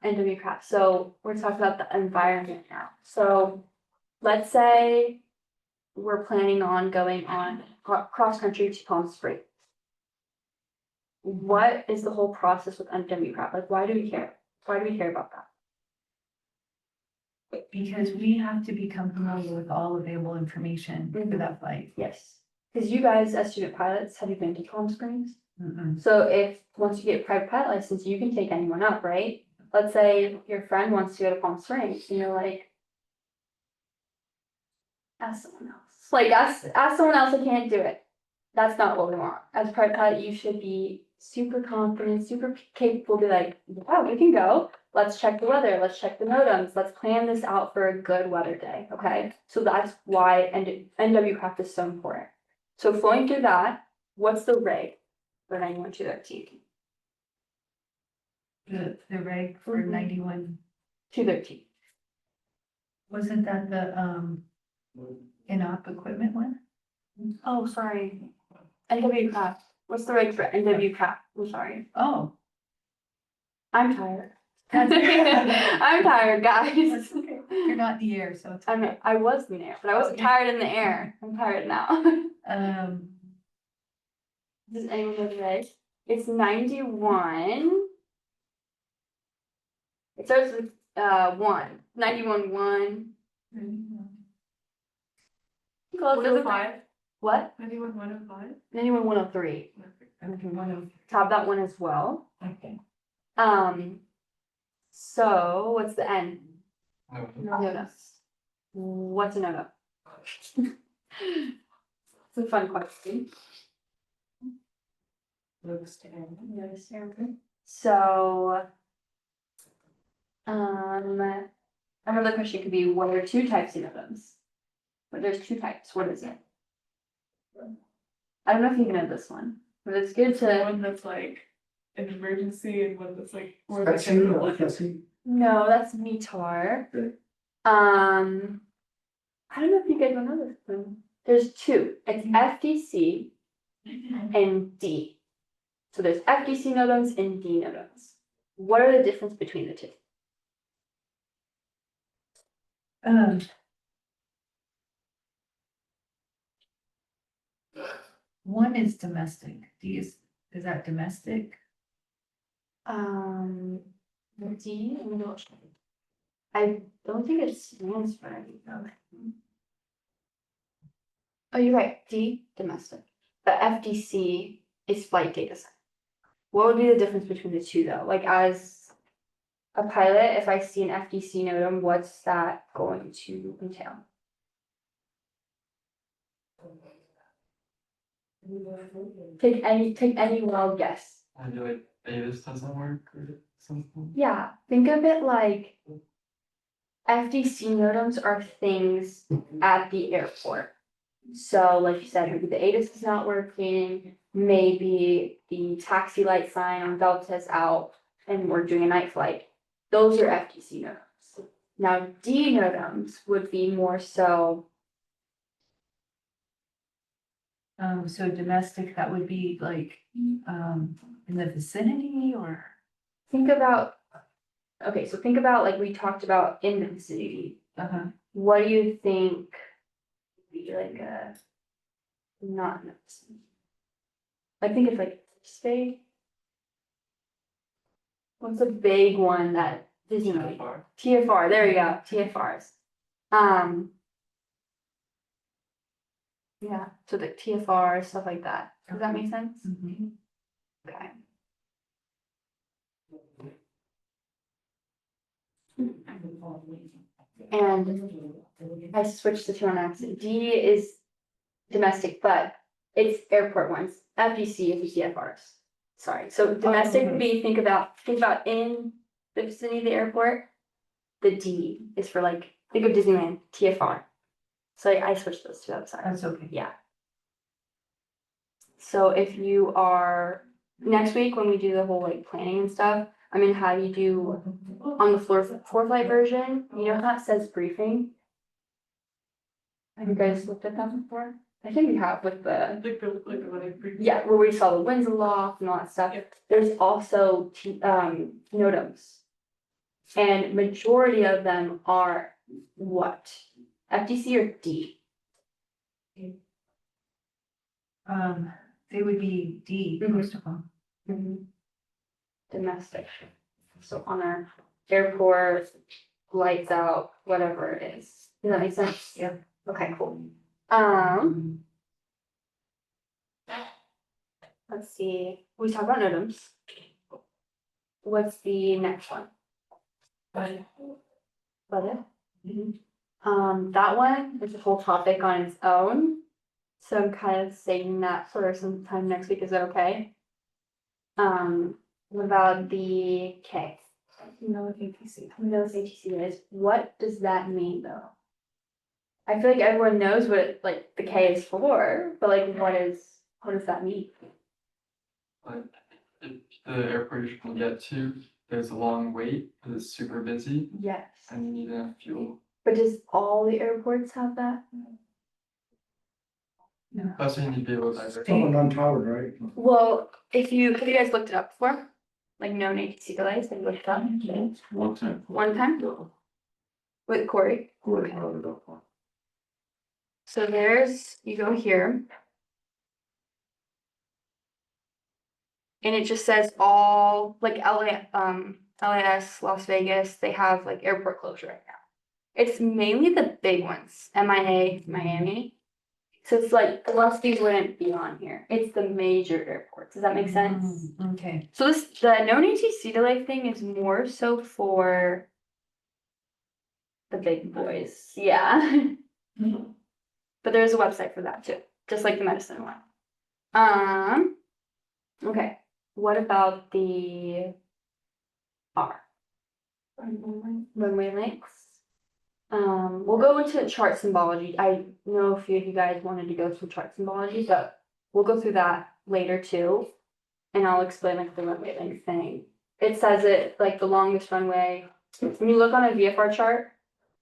Speaker 4: NW craft, so we're talking about the environment now, so let's say we're planning on going on cross country to Palm Springs. What is the whole process with NW craft, like why do we care? Why do we care about that?
Speaker 5: Because we have to become familiar with all available information for that flight.
Speaker 4: Yes, because you guys as student pilots, have you been to Palm Springs?
Speaker 5: Mm-mm.
Speaker 4: So if, once you get a private pilot license, you can take anyone up, right? Let's say your friend wants to go to Palm Springs and you're like, ask someone else. Like ask someone else who can't do it. That's not what we want. As a private pilot, you should be super confident, super capable, be like, wow, we can go. Let's check the weather, let's check the modems, let's plan this out for a good weather day, okay? So that's why NW craft is so important. So flowing through that, what's the reg for 91-213?
Speaker 5: The reg for 91,
Speaker 4: 213.
Speaker 5: wasn't that the in-op equipment one?
Speaker 4: Oh, sorry. NW craft. What's the reg for NW craft? I'm sorry.
Speaker 5: Oh.
Speaker 4: I'm tired. I'm tired, guys.
Speaker 5: You're not in the air, so it's.
Speaker 4: I was in the air, but I wasn't tired in the air. I'm tired now. Does anyone know the reg? It's 91. It starts with 1. 91 Close to the
Speaker 1: 105.
Speaker 4: What?
Speaker 1: 91,
Speaker 4: 91 103. Top that one as well.
Speaker 5: Okay.
Speaker 4: So what's the N?
Speaker 3: No.
Speaker 4: Nota. What's a nota? It's a fun question. So, another question could be, what are two types of notams? But there's two types. What is it? I don't know if you can know this one, but it's good to.
Speaker 1: One that's like an emergency and one that's like more
Speaker 6: That's
Speaker 1: like.
Speaker 6: you, that's you.
Speaker 4: No, that's METAR.
Speaker 6: Okay.
Speaker 4: I don't know if you guys will know this one. There's two. It's FDC and D. So there's FDC notams and D notams. What are the difference between the two?
Speaker 5: One is domestic. Is that domestic?
Speaker 4: The D, I'm gonna check. I don't think it stands for anything. Oh, you're right, D, domestic. But FDC is flight data center. What would be the difference between the two though? Like as a pilot, if I see an FDC NOTAM, what's that going to entail? Take any wild guess.
Speaker 3: I feel like Davis doesn't work or something.
Speaker 4: Yeah, think of it like FDC NOTAMs are things at the airport. So like you said, maybe the ATIS is not working, maybe the taxi light sign on Delta is out and we're doing a night flight. Those are FDC NOTAMs. Now D NOTAMs would be more so,
Speaker 5: So domestic, that would be like, in the vicinity or?
Speaker 4: think about like we talked about in the vicinity.
Speaker 5: Uh-huh.
Speaker 4: What do you think would be like a not in the vicinity? I think it's like spade. What's a big one that Disney? TFR, there you go, TFRs. Yeah, so the TFR, stuff like that. Does that make sense?
Speaker 5: Mhm.
Speaker 4: Okay. And I switched the two on accident. D is domestic, but it's airport ones. FDC is the TFRs. Sorry, so domestic would be, think about in the vicinity of the airport. The D is for like, think of Disneyland, TFR. So I switched those two up, sorry.
Speaker 5: That's okay.
Speaker 4: Yeah. So if you are, next week when we do the whole like planning and stuff, I'm gonna have you do on the floor flight version, you know how it says briefing? Have you guys looked at that before? I think you have with the,
Speaker 1: Like the one I pre-
Speaker 4: yeah, where we saw the winds aloft and all that stuff.
Speaker 1: Yep.
Speaker 4: There's also NOTAMs. And majority of them are what? FDC or D?
Speaker 5: They would be D, most of them.
Speaker 4: Domestic. So on our airport, lights out, whatever it is. Does that make sense?
Speaker 5: Yeah.
Speaker 4: Okay, cool. Let's see, we talked about NOTAMs. What's the next one? Budget. That one is a whole topic on its own. So I'm kind of saving that for sometime next week, is that okay? What about the K?
Speaker 1: No, ATC.
Speaker 4: Who knows ATC is? What does that mean though? I feel like everyone knows what like the K is for, but like what does that mean?
Speaker 3: Like, if the airport you're trying to get to, there's a long wait, because it's super busy,
Speaker 4: Yes.
Speaker 3: and you need enough fuel.
Speaker 4: But does all the airports have that?
Speaker 3: That's what you need to be able to divert.
Speaker 6: Someone untowered, right?
Speaker 4: Well, have you guys looked it up before? Like known ATC delays, have you looked it up?
Speaker 2: One time.
Speaker 4: One time? With Corey? So there's, you go here. and it just says all, like LAS, Las Vegas, they have like airport closure right now. It's mainly the big ones, MIA, Miami. So it's like, the rest of these wouldn't be on here. It's the major airports. Does that make sense?
Speaker 5: Okay.
Speaker 4: So the known ATC delay thing is more so for the big boys, yeah. But there's a website for that too, just like the medicine one. Okay, what about the R? Runway lengths. We'll go into chart symbology. I know a few of you guys wanted to go through chart symbology, but we'll go through that later too. And I'll explain like the runway length thing. It says it like the longest runway. When you look on a VFR chart,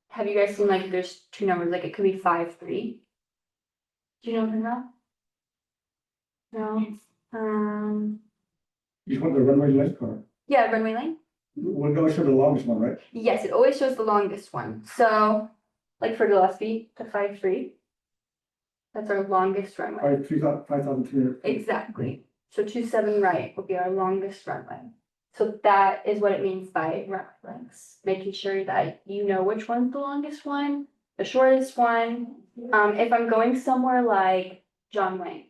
Speaker 4: have you guys seen like there's two numbers, like it could be 5-3? Do you know what I'm about? No?
Speaker 6: You want the runway length or,
Speaker 4: Yeah, runway length.
Speaker 6: we'll go show the longest one, right?
Speaker 4: Yes, it always shows the longest one. So, like for Gillespie, the 5-3. That's our longest runway.
Speaker 6: 5,300.
Speaker 4: Exactly. So 27 right will be our longest runway. So that is what it means by runway lengths, making sure that you know which one's the longest one, the shortest one. If I'm going somewhere like John Wayne,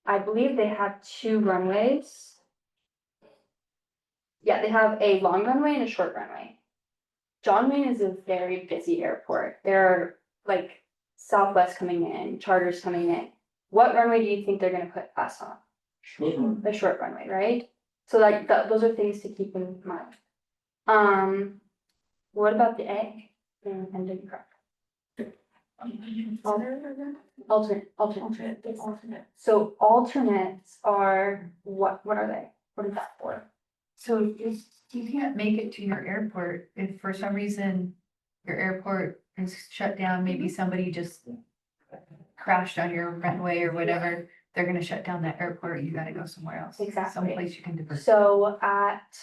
Speaker 4: I believe they have 2 runways. Yeah, they have a long runway and a short runway. John Wayne is a very busy airport. There are like Southwest coming in, charters coming in. What runway do you think they're gonna put us on?
Speaker 6: Short one.
Speaker 4: The short runway, right? So like those are things to keep in mind. What about the A? And the correct. Alternate. So alternates are what are they? What is that for?
Speaker 5: So if you can't make it to your airport, if for some reason your airport is shut down, maybe somebody just crashed on your runway or whatever, they're gonna shut down that airport, you gotta go somewhere else.
Speaker 4: Exactly.
Speaker 5: Someplace you can divert.
Speaker 4: So at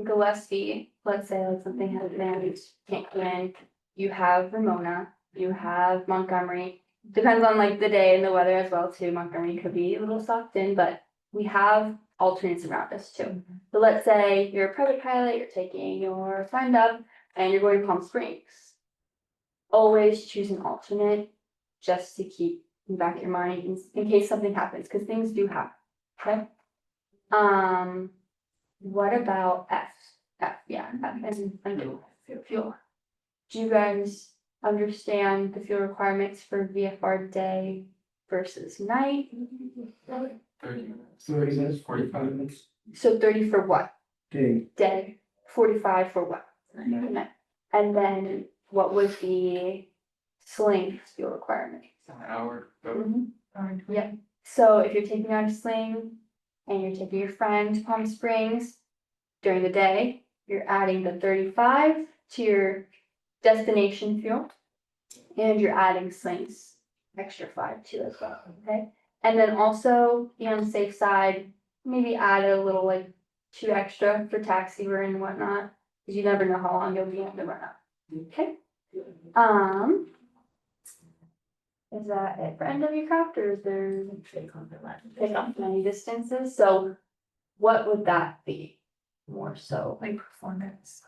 Speaker 4: Gillespie, let's say like something happened, can't come in, you have Ramona, you have Montgomery. Depends on like the day and the weather as well too. Montgomery could be a little socked in, but we have alternates around us too. So let's say you're a private pilot, you're taking your friend up and you're going to Palm Springs. Always choose an alternate just to keep in the back of your mind in case something happens, because things do happen. Okay. What about F? F, yeah, F and fuel. Do you guys understand the fuel requirements for VFR day versus night?
Speaker 3: 30
Speaker 6: 30 minutes,
Speaker 3: 45
Speaker 6: minutes.
Speaker 4: So 30 for what?
Speaker 6: Day.
Speaker 4: Day, 45 for what? Night. And then what was the sling fuel requirement?
Speaker 3: an hour.
Speaker 4: Yeah, so if you're taking out a sling and you're taking your friend to Palm Springs during the day, you're adding the 35 to your destination fuel. And you're adding slings, extra 5 too as well, okay? And then also be on the safe side, maybe add a little like 2 extra for taxi and whatnot, because you never know how long you'll be on the run up, okay? Is that it for NW craft or is there take off many distances? So what would that be? More so
Speaker 5: Like performance.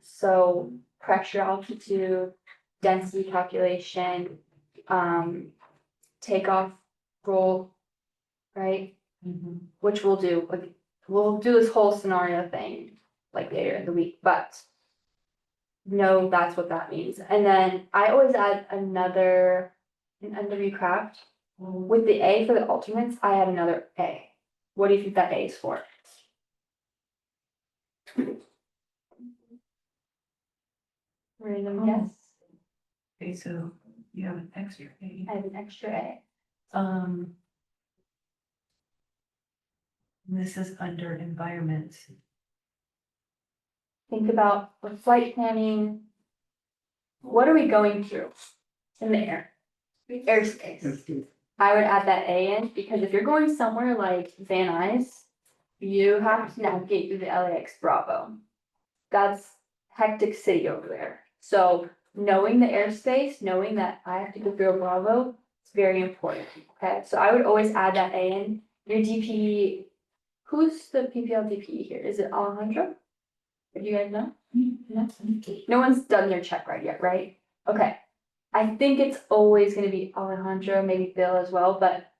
Speaker 4: So pressure, altitude, density calculation, takeoff, roll, right? Which we'll do, like, we'll do this whole scenario thing like later in the week, but no, that's what that means. And then I always add another in NW craft. With the A for the alternates, I add another A. What do you think that A is for? Random guess.
Speaker 5: Okay, so you have an extra A.
Speaker 4: I have an extra A.
Speaker 5: This is under environment.
Speaker 4: Think about with flight planning. What are we going through in the air? Airspace. I would add that A in because if you're going somewhere like Van Nuys, you have to navigate through the LAX Bravo. That's hectic city over there. So knowing the airspace, knowing that I have to go through a Bravo, it's very important. Okay, so I would always add that A in your DP, who's the PPL DP here? Is it Alejandro? Do you guys know? No one's done their check ride yet, right? Okay. I think it's always gonna be Alejandro, maybe Bill as well, but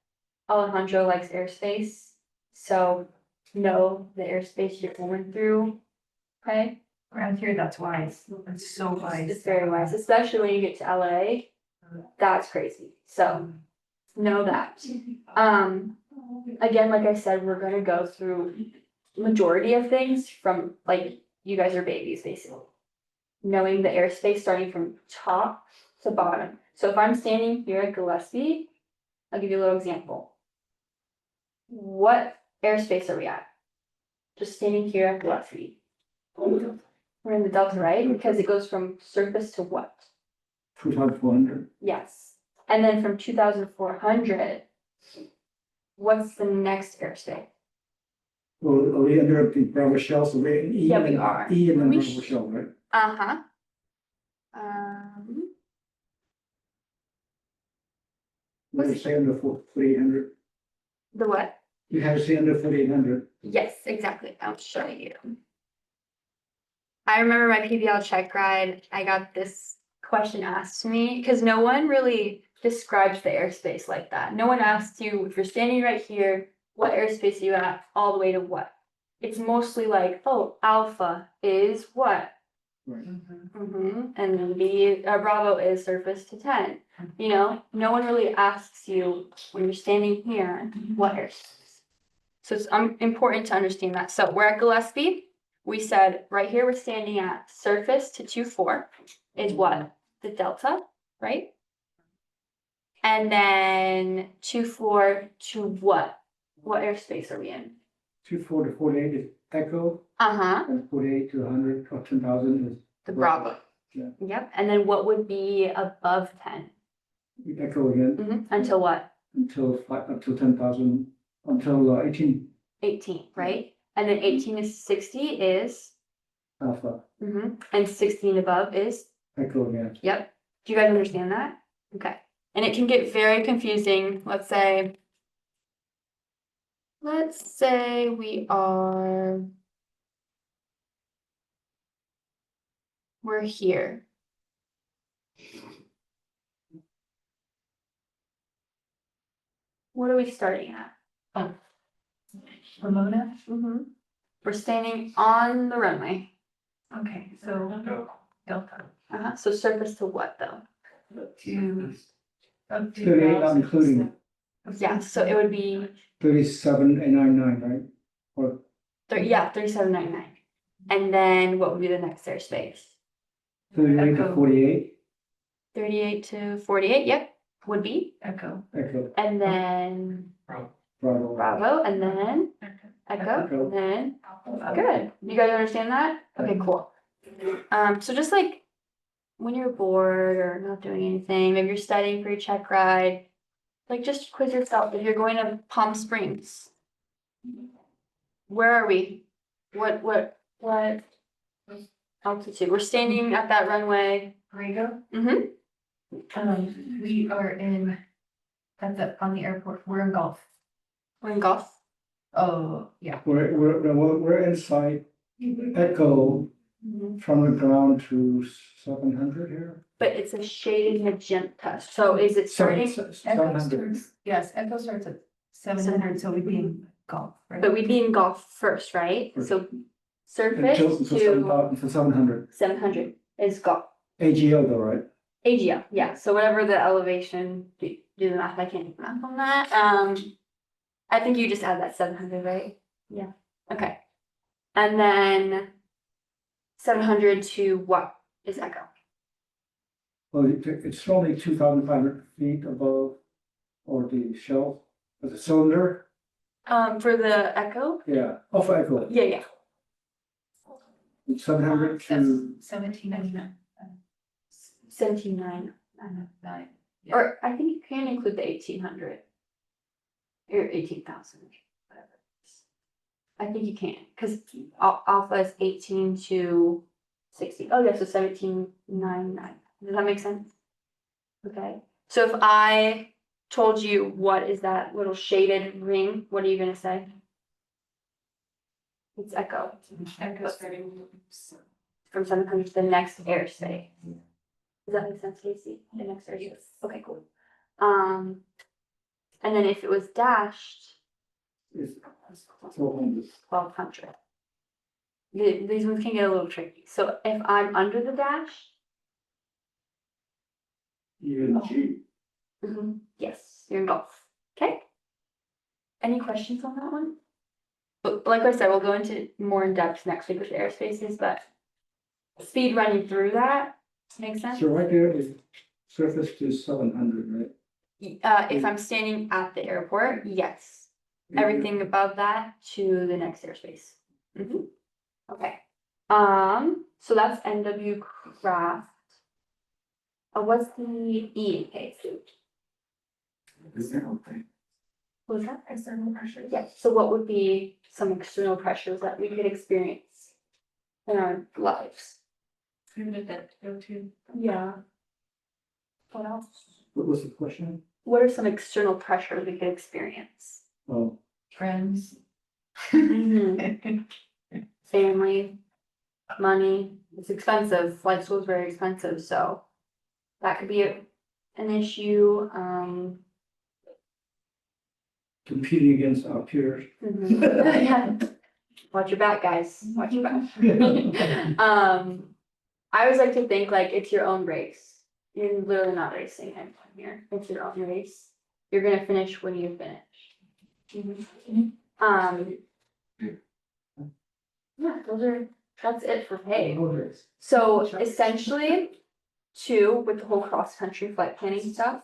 Speaker 4: Alejandro likes airspace. So know the airspace you're going through, okay?
Speaker 5: Around here, that's wise. It's so wise.
Speaker 4: It's very wise, especially when you get to LA. That's crazy. So know that. Again, like I said, we're gonna go through majority of things from like you guys are babies basically. Knowing the airspace starting from top to bottom. So if I'm standing here at Gillespie, I'll give you a little example. What airspace are we at? Just standing here at Gillespie. We're in the Delta, right? Because it goes from surface to what?
Speaker 6: 2,400.
Speaker 4: Yes. And then from 2,400, what's the next airspace?
Speaker 6: Well, are we under the Bravo shell? So we're in E.
Speaker 4: Yeah, we
Speaker 6: and-
Speaker 4: are.
Speaker 6: E and then
Speaker 4: We
Speaker 6: Bravo shell, right?
Speaker 4: Uh-huh.
Speaker 6: We have to say under 4,800.
Speaker 4: The what?
Speaker 6: You have to say under 4,800.
Speaker 4: Yes, exactly. I'll show you. I remember my PPL check ride, I got this question asked to me, because no one really describes the airspace like that. No one asks you, if you're standing right here, what airspace are you at, all the way to what? It's mostly like, oh, alpha is what?
Speaker 6: Right.
Speaker 4: And then B, Bravo is surface to 10. You know, no one really asks you when you're standing here, what airspace. So it's important to understand that. So we're at Gillespie. We said right here we're standing at surface to 2.4 is what? The delta, right? And then 2.4 to what? What airspace are we in?
Speaker 6: 2,4 to 48 is echo,
Speaker 4: Uh-huh.
Speaker 6: and 48 to 100 or 10,000 is
Speaker 4: The Bravo.
Speaker 6: Yeah.
Speaker 4: Yep. And then what would be above 10?
Speaker 6: echo again
Speaker 4: Until what?
Speaker 6: until 10,000 until 18
Speaker 4: 18, right? And then 18 to 60 is,
Speaker 6: alpha
Speaker 4: and 16 above is,
Speaker 6: echo again.
Speaker 4: yep. Do you guys understand that? Okay. And it can get very confusing. Let's say we're here. What are we starting at?
Speaker 5: Pomona?
Speaker 4: We're standing on the runway.
Speaker 5: Okay, so Delta.
Speaker 4: So surface to what though?
Speaker 5: To. Up to
Speaker 6: 38 not including
Speaker 4: Yeah, so it would be
Speaker 6: 37,899, right? Or
Speaker 4: 37.99. And then what would be the next airspace?
Speaker 6: 38 to
Speaker 5: Echo.
Speaker 6: 48
Speaker 4: 38 to 48, yep, would be.
Speaker 5: Echo.
Speaker 6: echo.
Speaker 4: And then
Speaker 6: Bravo.
Speaker 4: Bravo, and then Echo, and then, good. You guys understand that? Okay, cool. So just like when you're bored or not doing anything, maybe you're studying for your check ride, like just quiz yourself. If you're going to Palm Springs, where are we? What altitude? We're standing at that runway.
Speaker 5: Rigo?
Speaker 4: Mm-hmm.
Speaker 5: We are in, on the airport, we're in Gulf.
Speaker 4: We're in Gulf.
Speaker 5: Oh, yeah.
Speaker 6: We're inside echo from the ground to 700 here.
Speaker 4: But it's a shaded magenta. So is it starting?
Speaker 5: Echo
Speaker 6: 700.
Speaker 5: starts, yes, Echo starts at 700, so we'd be in Gulf, right?
Speaker 4: But we'd be in Gulf first, right? So surface
Speaker 6: Until
Speaker 4: to
Speaker 6: 700.
Speaker 4: 700 is Gulf.
Speaker 6: AGL though, right?
Speaker 4: AGL, yeah. So whatever the elevation, do the math. I can't do math on that. I think you just add that 700, right? Yeah. Okay. And then 700 to what is Echo?
Speaker 6: Well, it's only 2,500 feet above, or the shell, or the cylinder.
Speaker 4: For the Echo?
Speaker 6: Yeah, off echo.
Speaker 4: Yeah.
Speaker 6: It's 700 to
Speaker 5: 1799.
Speaker 4: 17.9.
Speaker 5: Nine.
Speaker 4: Or I think you can include the 1800. Or 18,000, whatever. I think you can, because alpha is 18 to 60. Oh yeah, so 17.99. Does that make sense? Okay. So if I told you what is that little shaded ring, what are you gonna say? It's echo.
Speaker 5: Echo.
Speaker 4: From 700 to the next airspace. Does that make sense, Casey? The next airspace. Okay, cool. And then if it was dashed,
Speaker 6: It's 400.
Speaker 4: 1200. These ones can get a little tricky. So if I'm under the dash,
Speaker 6: Even G.
Speaker 4: yes, you're in golf. Okay. Any questions on that one? But like I said, we'll go into more in depth next week with the airspaces, but speed running through that makes sense.
Speaker 6: So right there is surface to 700, right?
Speaker 4: If I'm standing at the airport, yes. Everything above that to the next airspace. Okay. So that's NW craft. What's the E in case?
Speaker 3: Is there something?
Speaker 4: What was that?
Speaker 5: External pressure.
Speaker 4: Yeah, so what would be some external pressures that we could experience in our lives?
Speaker 5: Who did that go to?
Speaker 4: Yeah. What else?
Speaker 6: What was the question?
Speaker 4: What are some external pressures we could experience?
Speaker 6: Oh,
Speaker 5: Friends.
Speaker 4: Family, money, it's expensive, flight school is very expensive, so that could be an issue,
Speaker 6: competing against our peers.
Speaker 4: yeah. Watch your back, guys, watch your back. I always like to think like it's your own race, you're literally not racing anyone here, it's your own race, you're gonna finish when you finish. Yeah, that's it for pay. So essentially, too, with the whole cross-country flight planning stuff,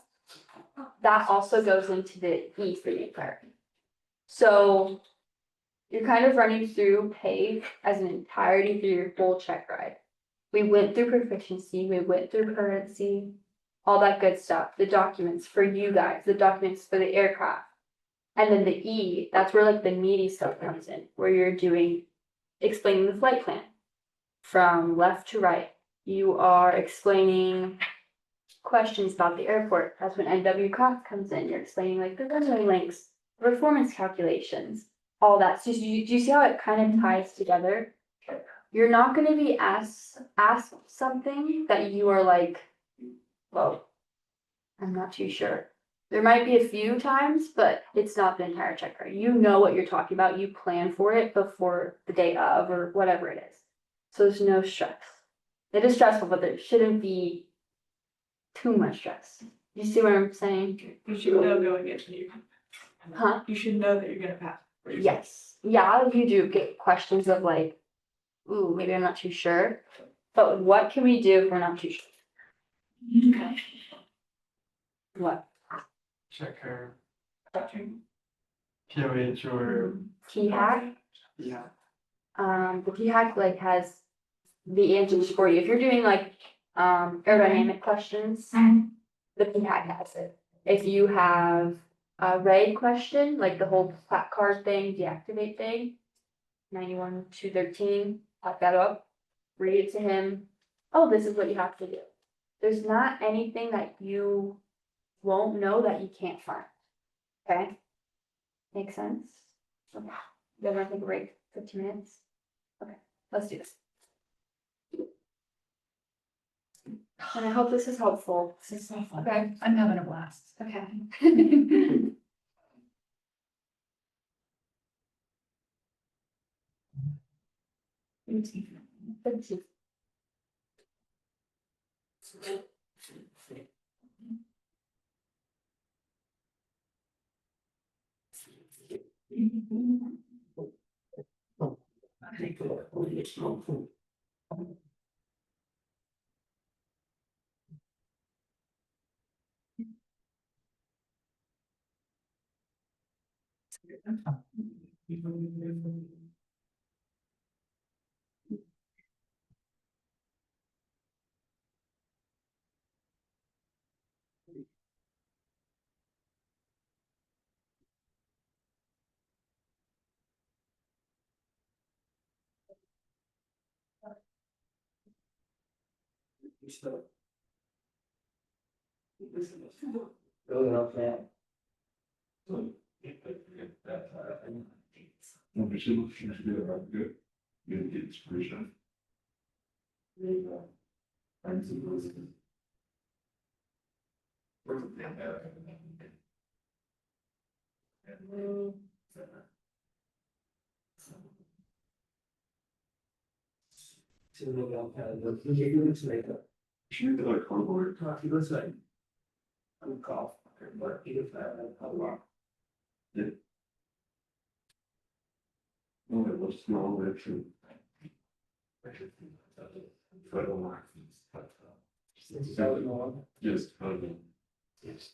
Speaker 4: that also goes into the E for the entirety. So you're kind of running through pay as an entirety through your full check ride. We went through proficiency, we went through currency, all that good stuff, the documents for you guys, the documents for the aircraft. And then the E, that's where like the meaty stuff comes in, where you're explaining the flight plan from left to right. You are explaining questions about the airport. That's when NW craft comes in. You're explaining like the runway links, performance calculations, all that. So do you see how it kind of ties together? You're not going to be asked something that you are like, well, I'm not too sure. There might be a few times, but it's not the entire check ride. You know what you're talking about. You plan for it before the day of or whatever it is. So there's no stress. It is stressful, but there shouldn't be too much stress. You see what I'm saying?
Speaker 1: You should know going into you.
Speaker 4: Huh?
Speaker 1: You should know that you're gonna pass.
Speaker 4: Yes. Yeah, you do get questions of like, ooh, maybe I'm not too sure. But what can we do if we're not too sure?
Speaker 1: Okay.
Speaker 4: What?
Speaker 3: Check her
Speaker 1: Touching.
Speaker 3: POH or,
Speaker 4: T-hack?
Speaker 3: yeah.
Speaker 4: The T-hack like has the answers for you. If you're doing like aerodynamic questions, the T-hack has it. If you have a RAID question, like the whole flat card thing, deactivate thing, 91-213, type that up, read it to him. Oh, this is what you have to do. There's not anything that you won't know that you can't find. Okay? Make sense? Okay. You guys want to take a break? 15 minutes? Okay, let's do this. And I hope this is helpful.
Speaker 5: This is so fun.
Speaker 4: Okay.
Speaker 5: I'm having a blast.
Speaker 4: Okay. Let's see.
Speaker 6: Building up that.
Speaker 2: No, but she should be around good. You get inspiration. And some of those.
Speaker 1: To look up, the looks like a. Should be like cardboard, he looks like. I'm golf, but he looks like a lot.
Speaker 2: No, it was small, actually. Photo marks. Just photo.
Speaker 1: Yes.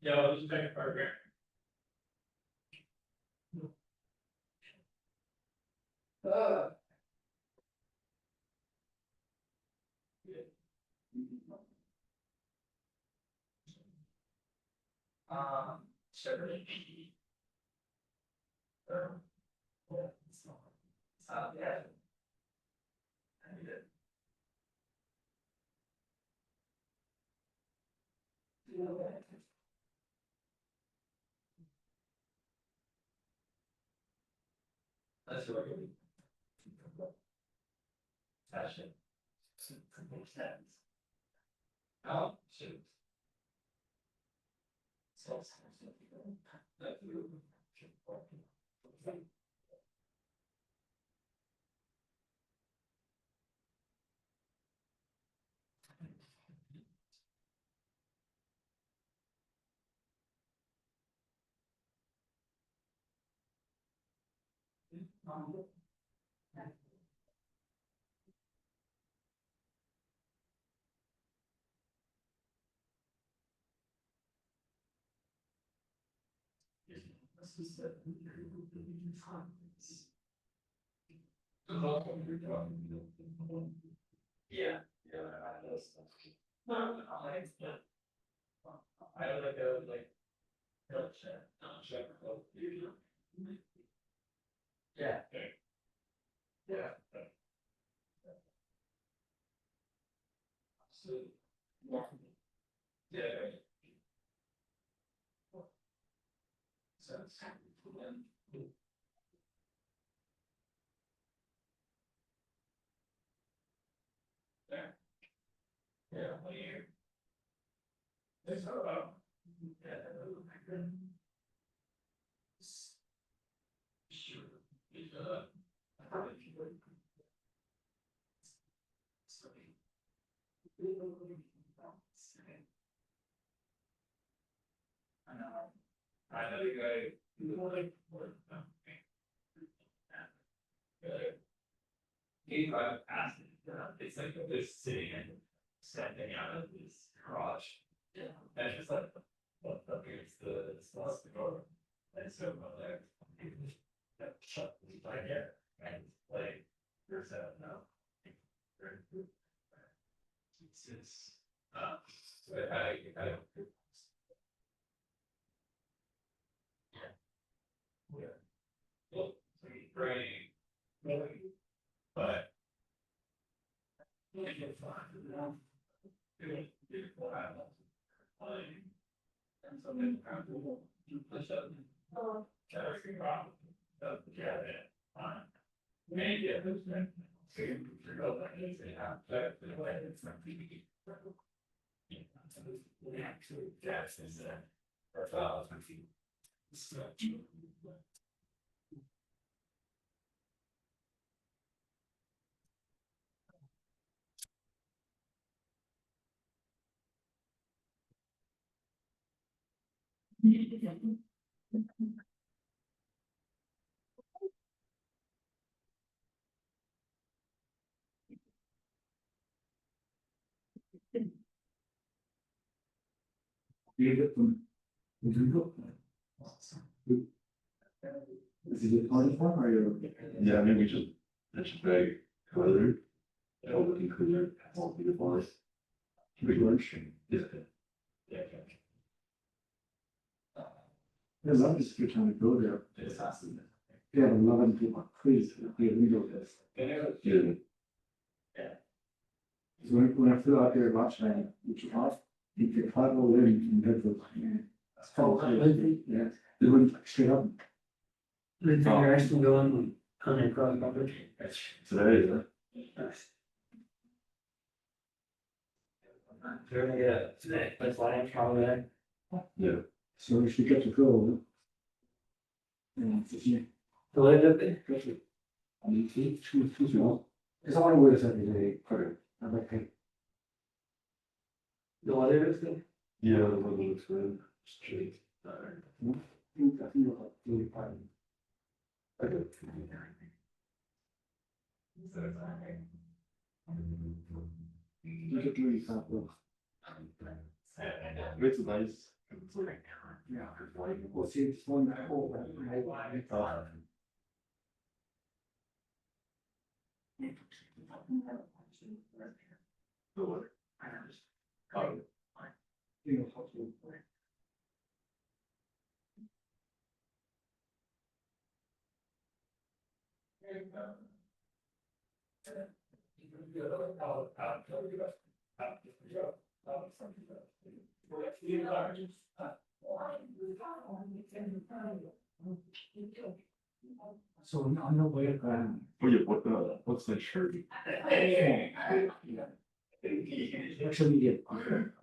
Speaker 1: Yeah, I'll just take a paragraph. Sure.
Speaker 3: Yeah. That's what I mean. Fashion. Makes sense. Oh, shoot. Yeah. I like a yeah. Yeah. So. Yeah. Sense. There. Yeah, what do you? There's yeah. Sure. I know you guys. If I asked it, it's like they're sitting and stepping out of this garage. Yeah. And it's just like, what the here's the smallest door. And so like, that shut the like yeah, and like, there's a no. It's but I yeah. Well, praying, but. You get them. You can go. Is it a party form or you? Yeah, maybe just, that's just very colored. All looking cooler, all beautiful. Pretty much. Yeah. Yeah. Yeah, love is a good time to go there. It's awesome. Yeah, 11 people, please, be a window this. Yeah. So when I flew out there last night, which was off, you could travel in and get the. Oh, really? Yeah, they went straight up. The thing you're actually going on a cross country. Today, yeah. They're gonna get today, that's why I'm probably there. Yeah. So we should get to go. Yeah. So I did it. I mean, two small. Because I want to wear this every day. I'm like, hey. The weather is good? Yeah, the weather looks good. Straight. I feel like really fine. Okay. You get really comfortable. It's nice. Yeah. Well, see, it's one that whole.
Speaker 6: So on the way,
Speaker 2: Oh, yeah, what's that shirt?
Speaker 6: actually, yeah.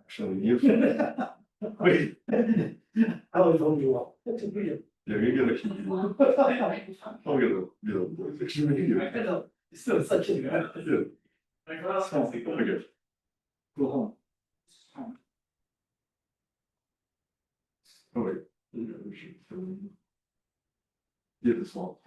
Speaker 2: Actually, you. Wait,
Speaker 6: I was only one.
Speaker 2: yeah, you get a. Oh, yeah, extremely.
Speaker 1: know, it's still such a.
Speaker 2: Yeah. Okay.
Speaker 6: Go home.
Speaker 2: Oh, wait. Yeah, the small.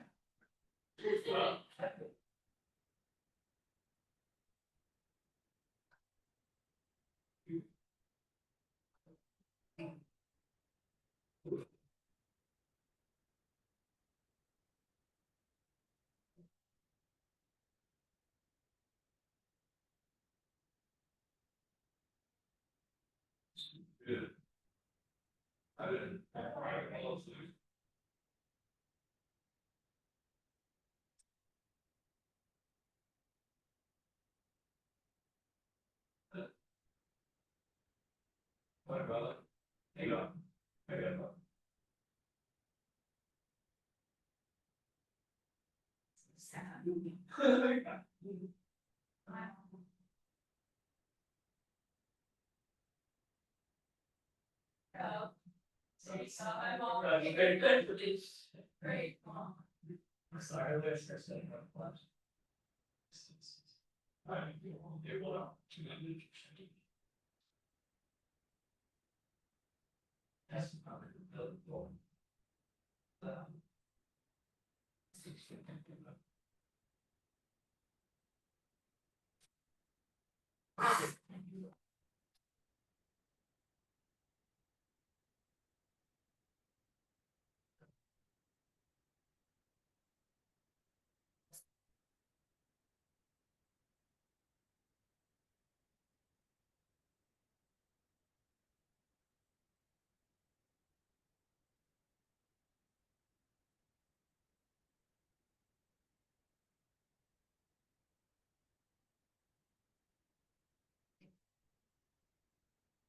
Speaker 3: What about, hang on, I got one. Great. Sorry, let's start setting up lunch. It will not. That's probably the goal.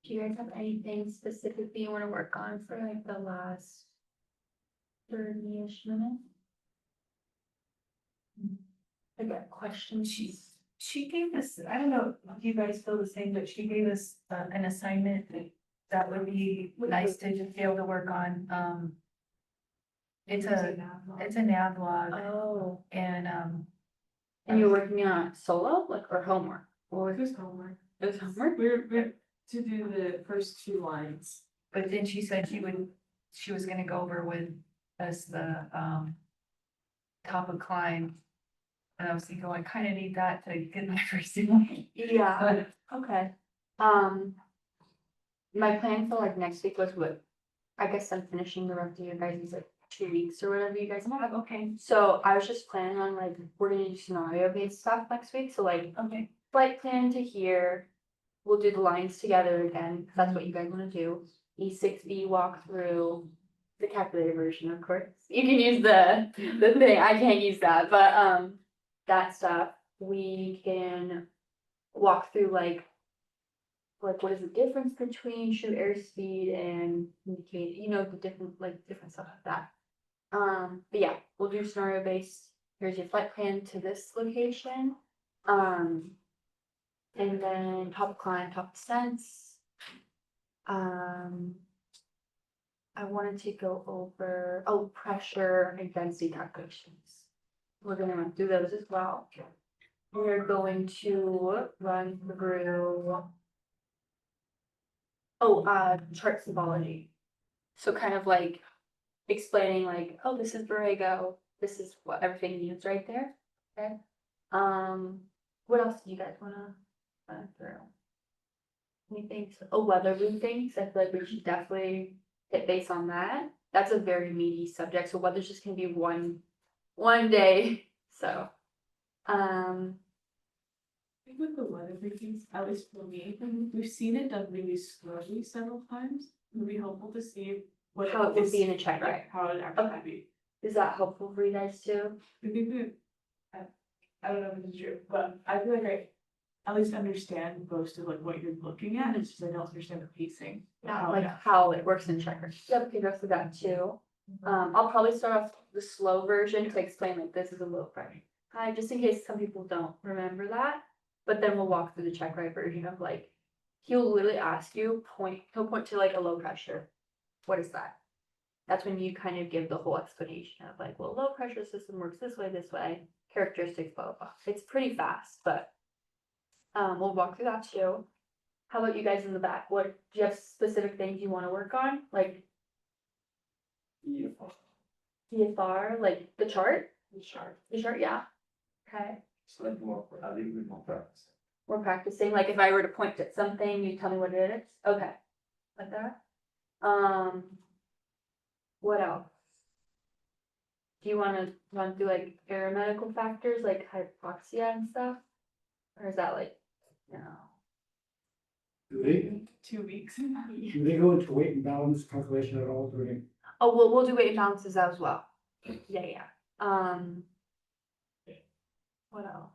Speaker 4: Do you guys have anything specifically you wanna work on for like the last 30-ish minutes? I got questions.
Speaker 5: She gave us, I don't know if you guys feel the same, but she gave us an assignment that would be nice to just be able to work on. It's a nav log
Speaker 4: Oh,
Speaker 5: and,
Speaker 4: and you're working on it solo, like, or homework? Or
Speaker 1: It was homework.
Speaker 4: it was homework?
Speaker 1: We're to do the first two lines.
Speaker 5: but then she said she was gonna go over with us the, top of climb. And I was thinking, well, I kind of need that to get my first one.
Speaker 4: Yeah, okay. My plan for like next week was what, I guess I'm finishing the rest of you guys' like 2 weeks or whatever you guys have.
Speaker 5: Okay,
Speaker 4: So I was just planning on like, we're gonna do scenario-based stuff next week, so like,
Speaker 5: okay.
Speaker 4: flight plan to here. We'll do the lines together again, 'cause that's what you guys wanna do. E6B walkthrough, the calculator version, of course. You can use the thing, I can't use that, but, that stuff. We can walk through like what is the difference between true airspeed and indicate, the different, different stuff like that. But yeah, we'll do scenario based. Here's your flight plan to this location. And then top climb, top descents. I wanted to go over, pressure and density calculations. We're gonna run through those as well. We're going to run through. Chart symbology. So kind of like explaining like, oh, this is Borrego, this is what everything means right there, okay? What else do you guys wanna run through? Anything, weather balloon things, I feel like we should definitely hit base on that. That's a very meaty subject, so weather's just gonna be one day, so.
Speaker 1: I think with the weather briefings, at least for me, we've seen it done really slowly several times. It would be helpful to see what.
Speaker 4: How it would
Speaker 1: is-
Speaker 4: be in a check, right?
Speaker 1: How it actually
Speaker 4: Okay.
Speaker 1: be.
Speaker 4: Is that helpful for you guys too?
Speaker 1: I think that I don't know if it's true, but I feel like I at least understand most of like what you're looking at, it's just I don't understand the pacing.
Speaker 4: Not like how it works in checkers. Yep, we go through that too. I'll probably start off the slow version to explain like this is a low pressure. Just in case some people don't remember that, but then we'll walk through the check ride version of like, he'll literally ask you, he'll point to like a low pressure. What is that? That's when you kind of give the whole explanation of like, well, low pressure system works this way, characteristics, blah, blah, blah. It's pretty fast, but we'll walk through that too. How about you guys in the back? What, do you have specific things you want to work on? Like DFR, like the chart? The chart, yeah. Okay.
Speaker 3: So like more, I think we more practice.
Speaker 4: We're practicing, like if I were to point at something, you tell me what it is? Okay. Like that? What else? Do you wanna run through like aeromedical factors like hypoxia and stuff? Or is that like, no?
Speaker 6: Do they,
Speaker 1: 2 weeks.
Speaker 6: do they go into weight and balance calculation at all during?
Speaker 4: Oh, we'll do weight and balances as well. Yeah. What else?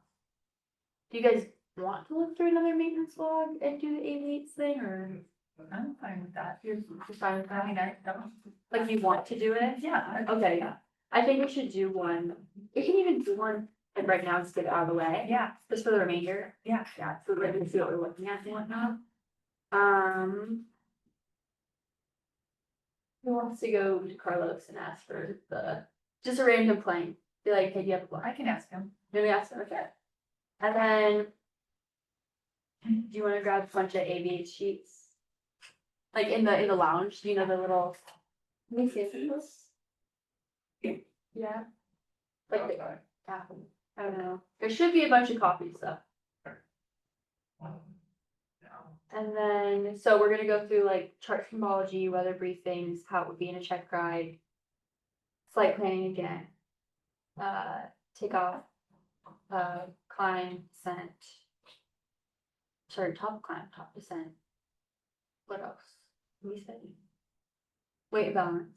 Speaker 4: Do you guys want to look through another maintenance log and do the 8/8 thing, or
Speaker 5: I'm fine with that.
Speaker 4: you're fine with
Speaker 5: I mean,
Speaker 4: that?
Speaker 5: I don't,
Speaker 4: Like you want to do it?
Speaker 5: yeah.
Speaker 4: Okay, I think we should do one. We can even do one and right now just get it out of the way.
Speaker 5: Yeah,
Speaker 4: Just for the remainder.
Speaker 5: yeah.
Speaker 4: Yeah, so we can see what we're looking at and whatnot. Who wants to go to Carlos and ask for just a random plane? Be like, hey, do you have a
Speaker 5: I
Speaker 4: plane?
Speaker 5: can ask him.
Speaker 4: Maybe ask them, okay. And then, do you wanna grab a bunch of AVH sheets? Like in the lounge, you know, the little. Let me see if it was. Yeah. Like, yeah, I don't know. There should be a bunch of copies though. And then, so we're gonna go through like chart symbology, weather briefings, how it would be in a check ride. Flight planning again. Takeoff, climb, descent. Sorry, top climb, top descent. What else? We said. Weight and balance.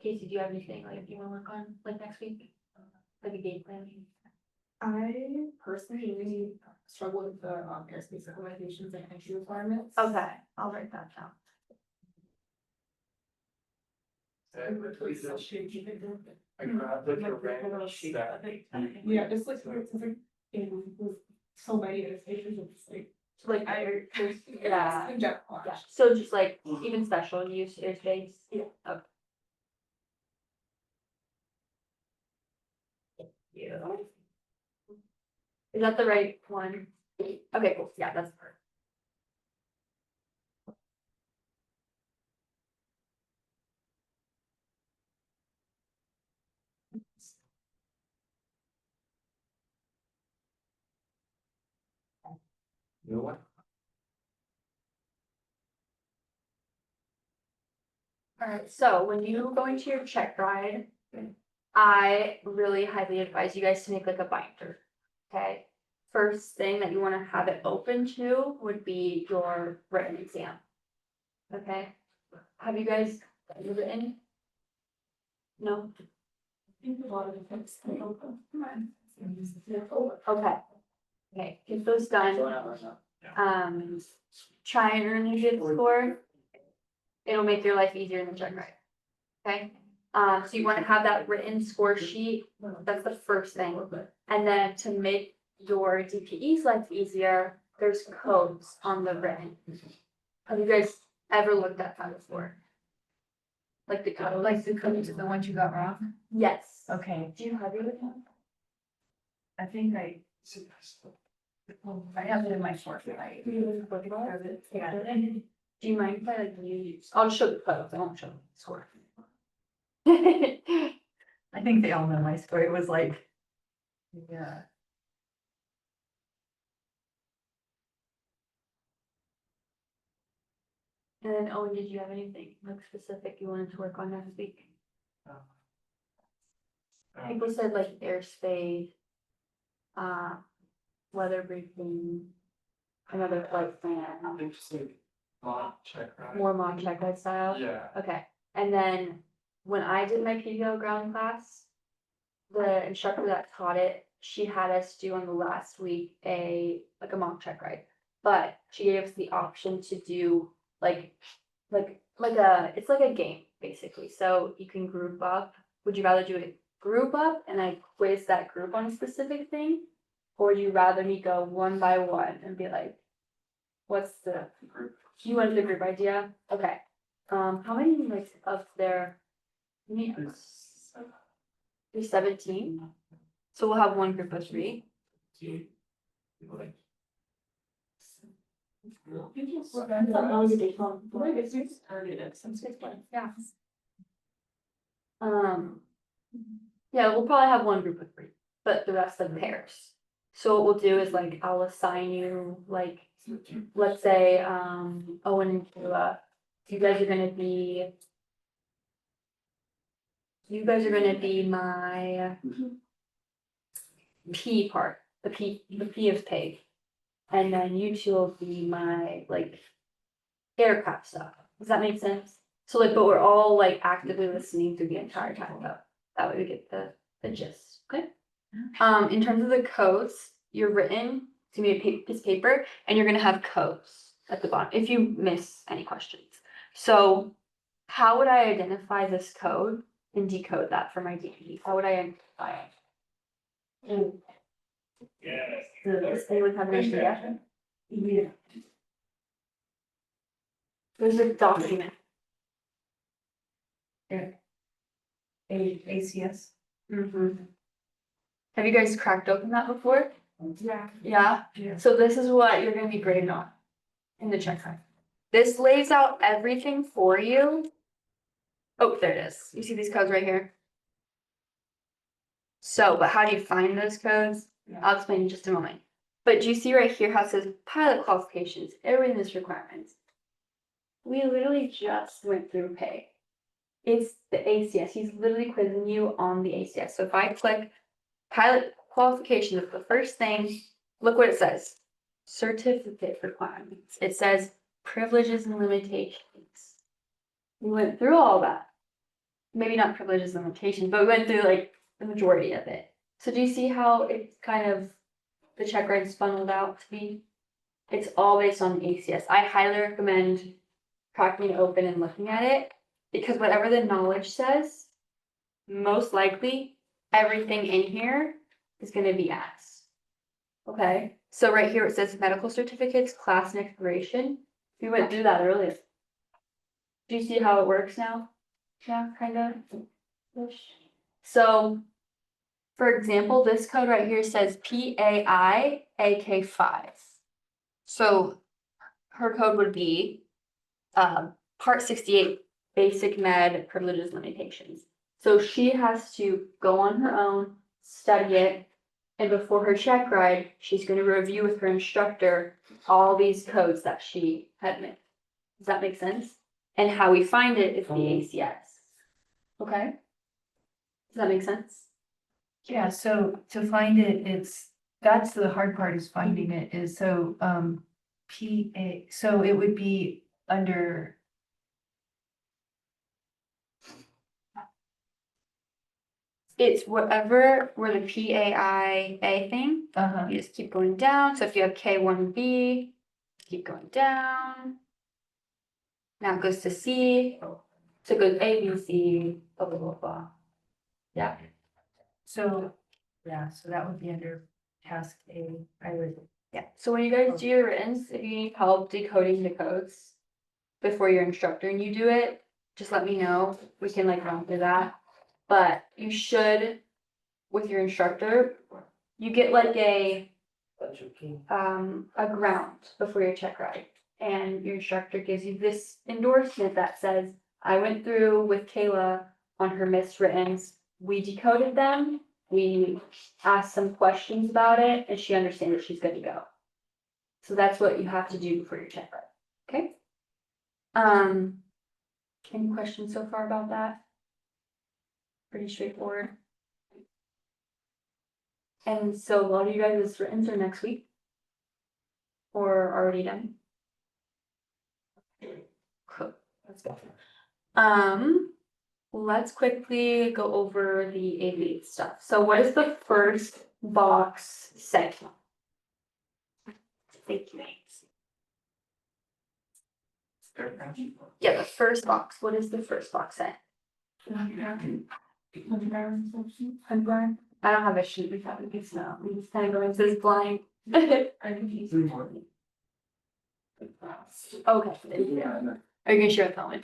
Speaker 4: Casey, do you have anything like you wanna work on like next week? Like a game plan?
Speaker 1: I personally really struggle with the airspace accommodations and entry requirements.
Speaker 4: Okay, I'll write that down.
Speaker 3: I grabbed like a random stack.
Speaker 1: Yeah, it's like, it's like, it was so many airspaces, it's like.
Speaker 4: Like, yeah.
Speaker 1: In general.
Speaker 4: Yeah, so just like even special use airspace?
Speaker 1: Yeah.
Speaker 4: Okay. Yeah. Is that the right one? Okay, cool, yeah, that's perfect.
Speaker 3: You know what?
Speaker 4: Alright, so when you go into your check ride, I really highly advise you guys to make like a binder, okay? First thing that you wanna have it open to would be your written exam. Okay, have you guys done the written? No? Okay. Okay, get those done. Try and earn a good score. It'll make your life easier in the check ride. Okay, so you wanna have that written score sheet, that's the first thing. And then to make your DPE's life easier, there's codes on the written. Have you guys ever looked at that before? Like the code?
Speaker 5: Like the codes of the ones you got wrong?
Speaker 4: Yes.
Speaker 5: Okay,
Speaker 4: Do you have your written?
Speaker 5: I think I have it in my source, right? Yeah.
Speaker 4: Do you mind if I like use, I'll just show the codes, I won't show the score.
Speaker 5: I think they all know my story. It was like, yeah.
Speaker 4: And then Owen, did you have anything like specific you wanted to work on next week? People said like airspace, weather briefing, another flight plan,
Speaker 3: Interesting. Check, right?
Speaker 4: more mock check ride style.
Speaker 3: Yeah.
Speaker 4: Okay, and then when I did my PPL ground class, the instructor that taught it, she had us do on the last week like a mock check ride. But she gave us the option to do it's like a game, basically. So you can group up. Would you rather do a group up and I quiz that group on a specific thing? Or would you rather me go one by one and be like, what's the group? You want the group idea? Okay. How many like of there? There's 17. So we'll have one group of 3. Yeah. Yeah, we'll probably have one group of 3, but the rest of pairs. So what we'll do is like I'll assign you like, let's say, Owen and Kayla, you guys are gonna be my P part, the P of pig. And then you two will be my like aircraft stuff. Does that make sense? So like, but we're all like actively listening through the entire time though. That way we get the gist, okay? In terms of the codes, you're written to me a piece of paper and you're gonna have codes at the bottom if you miss any questions. So how would I identify this code and decode that for my DPD? How would I identify it? Does anyone have an idea? Yeah. There's a document.
Speaker 5: ACS.
Speaker 4: Have you guys cracked open that before?
Speaker 5: Yeah.
Speaker 4: Yeah? So this is what you're gonna be graded on in the check ride. This lays out everything for you. Oh, there it is. You see these codes right here? So, but how do you find those codes? I'll explain in just a moment. But do you see right here how it says pilot qualifications, airworthiness requirements? We literally just went through pay. It's the ACS. He's literally quizzing you on the ACS. So if I click pilot qualifications, the first thing, look what it says. Certificate requirements. It says privileges and limitations. We went through all that. Maybe not privileges and limitations, but we went through like the majority of it. So do you see how it's kind of the check ride's funneled out to be? It's all based on the ACS. I highly recommend cracking it open and looking at it because whatever the knowledge says, most likely everything in here is going to be asked. Okay, so right here it says medical certificates, class and expiration. We went through that earlier. Do you see how it works now? Yeah, kind of. So, for example, this code right here says PAI AK5. So her code would be Part 68, Basic Med Privileges Limitations. So she has to go on her own, study it, and before her check ride, she's going to review with her instructor all these codes that she had missed. Does that make sense? And how we find it is the ACS. Okay? Does that make sense?
Speaker 5: Yeah, so to find it, that's the hard part is finding it is so, so it would be under.
Speaker 4: It's whatever where the PAIA thing, you just keep going down. So if you have K1B, keep going down. Now it goes to C. So it goes A, B, C, blah, blah, blah, blah. Yeah.
Speaker 5: So, yeah, so that would be under task A, I would.
Speaker 4: Yeah. So when you guys do your writtens, if you need help decoding the codes before your instructor and you do it, just let me know. We can like run through that. But you should, with your instructor, you get like a ground before your check ride. And your instructor gives you this endorsement that says, I went through with Kayla on her miswrittens. We decoded them. We asked some questions about it and she understands that she's good to go. So that's what you have to do before your check ride. Okay? Any questions so far about that? Pretty straightforward. And so a lot of you guys' writtens are next week? Or already done? Cool, let's go. let's quickly go over the AV stuff. So what is the first box say? Thank you. Yeah, the first box. What does the first box say? Hundred. I don't have a sheet with that. It's not. I'm just kind of going this blind. Okay. Are you gonna share with that one?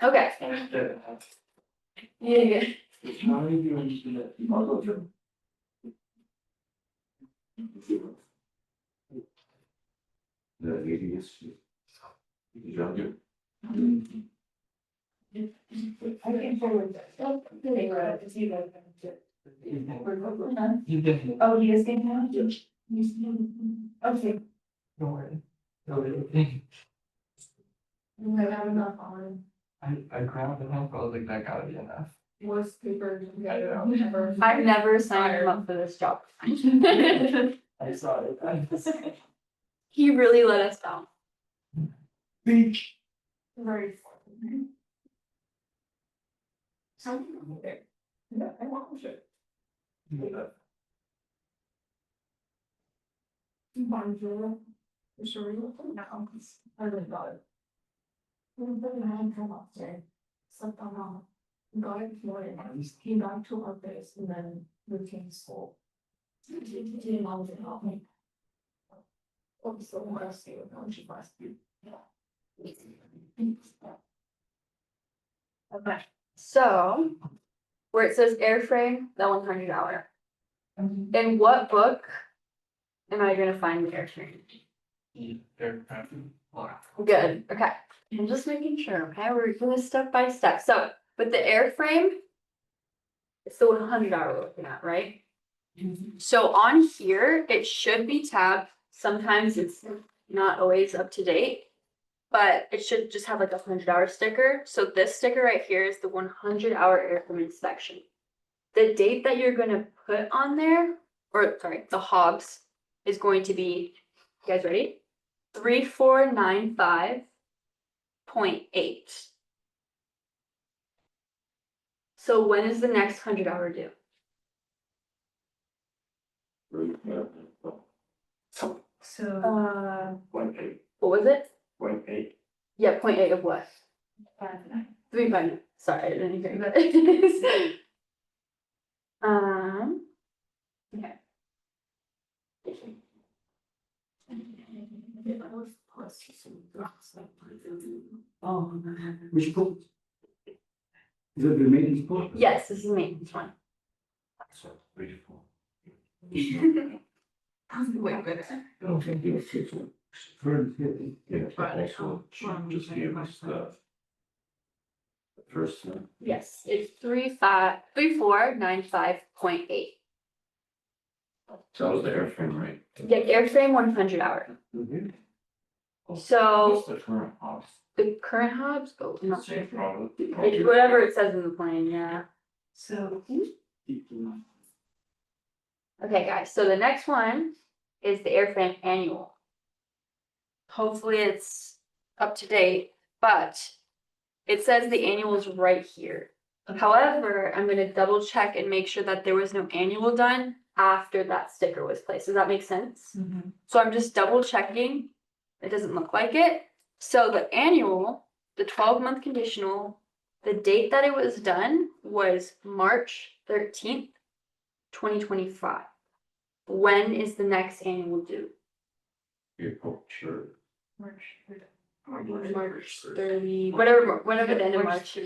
Speaker 4: Okay. Yeah.
Speaker 2: The ADS. Jump you.
Speaker 1: I can forward that. Oh, he is getting out? Okay.
Speaker 3: Don't worry. No, okay.
Speaker 1: I have enough on.
Speaker 3: I grabbed the help, I was like, that gotta be enough.
Speaker 1: Was paper, got it out, never.
Speaker 4: I've never signed him up for this job.
Speaker 3: I saw it.
Speaker 4: He really let us down.
Speaker 3: Beach.
Speaker 1: Very. Something there. Yeah, I want it. Bonjour. Sure, no, I really got it. I had come up there, slept on, got it for it, came back to our base and then we came school. Didn't want to help me. Oh, so last year, don't you last year?
Speaker 4: Okay, so where it says airframe, that $100. In what book am I gonna find the airframe? Good, okay. I'm just making sure, okay? We're doing this step by step. So with the airframe, it's the $100 we're looking at, right? So on here, it should be tabbed. Sometimes it's not always up to date, but it should just have like a $100 sticker. So this sticker right here is the 100-hour airframe inspection. The date that you're gonna put on there, or sorry, the Hobbs, is going to be, you guys ready? 3495.8. So when is the next 100-hour due?
Speaker 5: So,
Speaker 2: Point eight.
Speaker 4: What was it?
Speaker 2: Point eight.
Speaker 4: Yeah, 0.8 of what? 359. Sorry, I didn't hear that. Okay.
Speaker 6: Oh, which book? Is it the maintenance book?
Speaker 4: Yes, this is the maintenance one.
Speaker 2: So, beautiful.
Speaker 5: way better.
Speaker 2: Yeah, also, she just gave us the first one.
Speaker 4: Yes, it's 3495.8.
Speaker 2: So that was the airframe, right?
Speaker 4: Yeah, airframe 100-hour. So
Speaker 2: What's the current cost?
Speaker 4: the current Hobbs, oh, I'm not sure.
Speaker 2: Same problem.
Speaker 4: It's whatever it says in the plan, yeah.
Speaker 5: So,
Speaker 4: Okay, guys, so the next one is the airframe annual. Hopefully it's up to date, but it says the annual is right here. However, I'm gonna double check and make sure that there was no annual done after that sticker was placed. Does that make sense? So I'm just double checking. It doesn't look like it. So the annual, the 12-month conditional, the date that it was done was March 13th, 2025. When is the next annual due?
Speaker 2: April, sure.
Speaker 4: March 30, whatever the end of March.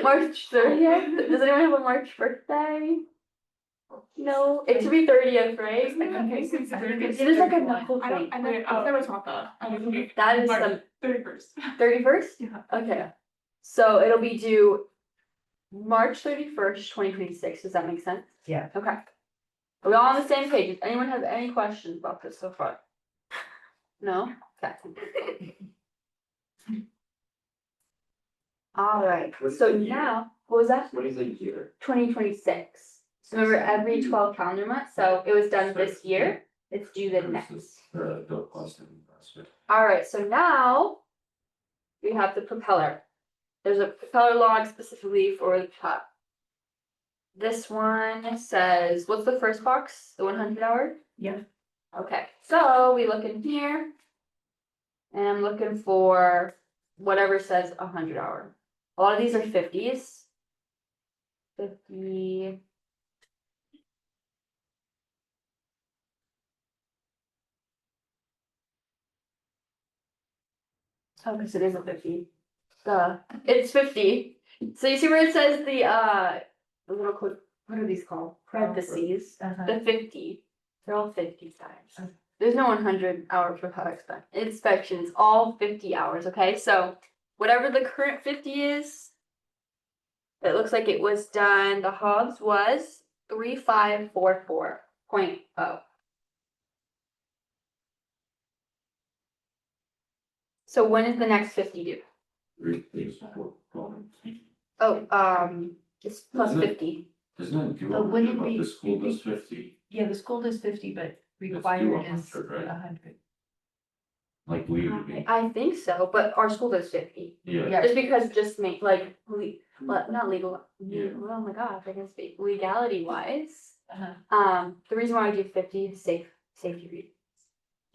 Speaker 4: March 30th? Does anyone have a March birthday? No, it should be 30th, right? It is like a knuckle thing.
Speaker 1: I've never taught that.
Speaker 4: That is the
Speaker 1: 31st.
Speaker 4: 31st?
Speaker 1: Yeah.
Speaker 4: Okay. So it'll be due March 31st, 2026. Does that make sense?
Speaker 5: Yeah.
Speaker 4: Okay. Are we all on the same page? Does anyone have any questions about this so far? No? Okay. All right.
Speaker 2: What is
Speaker 4: So
Speaker 2: the year?
Speaker 4: now, what was that?
Speaker 2: What is a year?
Speaker 4: 2026. So remember, every 12 calendar months. So it was done this year. It's due the next.
Speaker 2: The cost of investment.
Speaker 4: All right. So now we have the propeller. there's a color log specifically for the top. This one says, what's the first box? The 100 hour?
Speaker 5: Yeah.
Speaker 4: Okay, so we look in here. And I'm looking for whatever says 100 hour. A lot of these are 50s. 50. Oh, because it is a 50. It's 50. So you see where it says the little what are these called? Parentheses. The 50. They're all 50 times. There's no 100 hours without inspections, all 50 hours, okay? So whatever the current 50 is, it looks like it was done, the Hobbs was 3544.0. So when is the next 50 due? Oh, it's plus
Speaker 2: Isn't it-
Speaker 4: 50.
Speaker 2: Isn't it due
Speaker 5: But wouldn't
Speaker 2: about
Speaker 5: be-
Speaker 2: the school does 50,
Speaker 5: Yeah, the school does 50, but
Speaker 2: due
Speaker 5: required is
Speaker 2: 100, right?
Speaker 5: 100.
Speaker 2: like we would be?
Speaker 4: I think so, but our school does 50.
Speaker 2: Yeah,
Speaker 5: Yeah.
Speaker 4: Just because just make like not legal,
Speaker 2: Yeah.
Speaker 4: oh my gosh, I can speak legality wise.
Speaker 5: Uh-huh.
Speaker 4: The reason why I do 50 is safety reasons.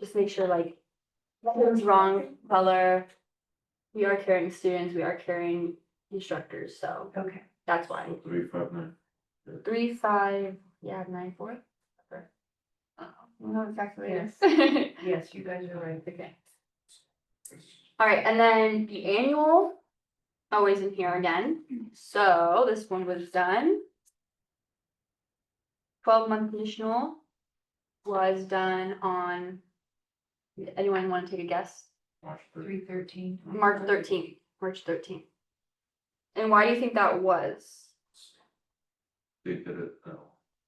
Speaker 4: Just make sure like nothing's wrong, color. We are carrying students, we are carrying instructors, so
Speaker 5: Okay.
Speaker 4: that's why.
Speaker 2: so 359.
Speaker 4: 9-4. No, exactly.
Speaker 5: Yes. Yes, you guys are right.
Speaker 4: Okay. All right, and then the annual, always in here again. So this one was done. 12-month conditional was done on, anyone want to take a guess?
Speaker 2: March
Speaker 5: 313.
Speaker 4: March 13th, March 13th. And why do you think that was?
Speaker 2: They did it,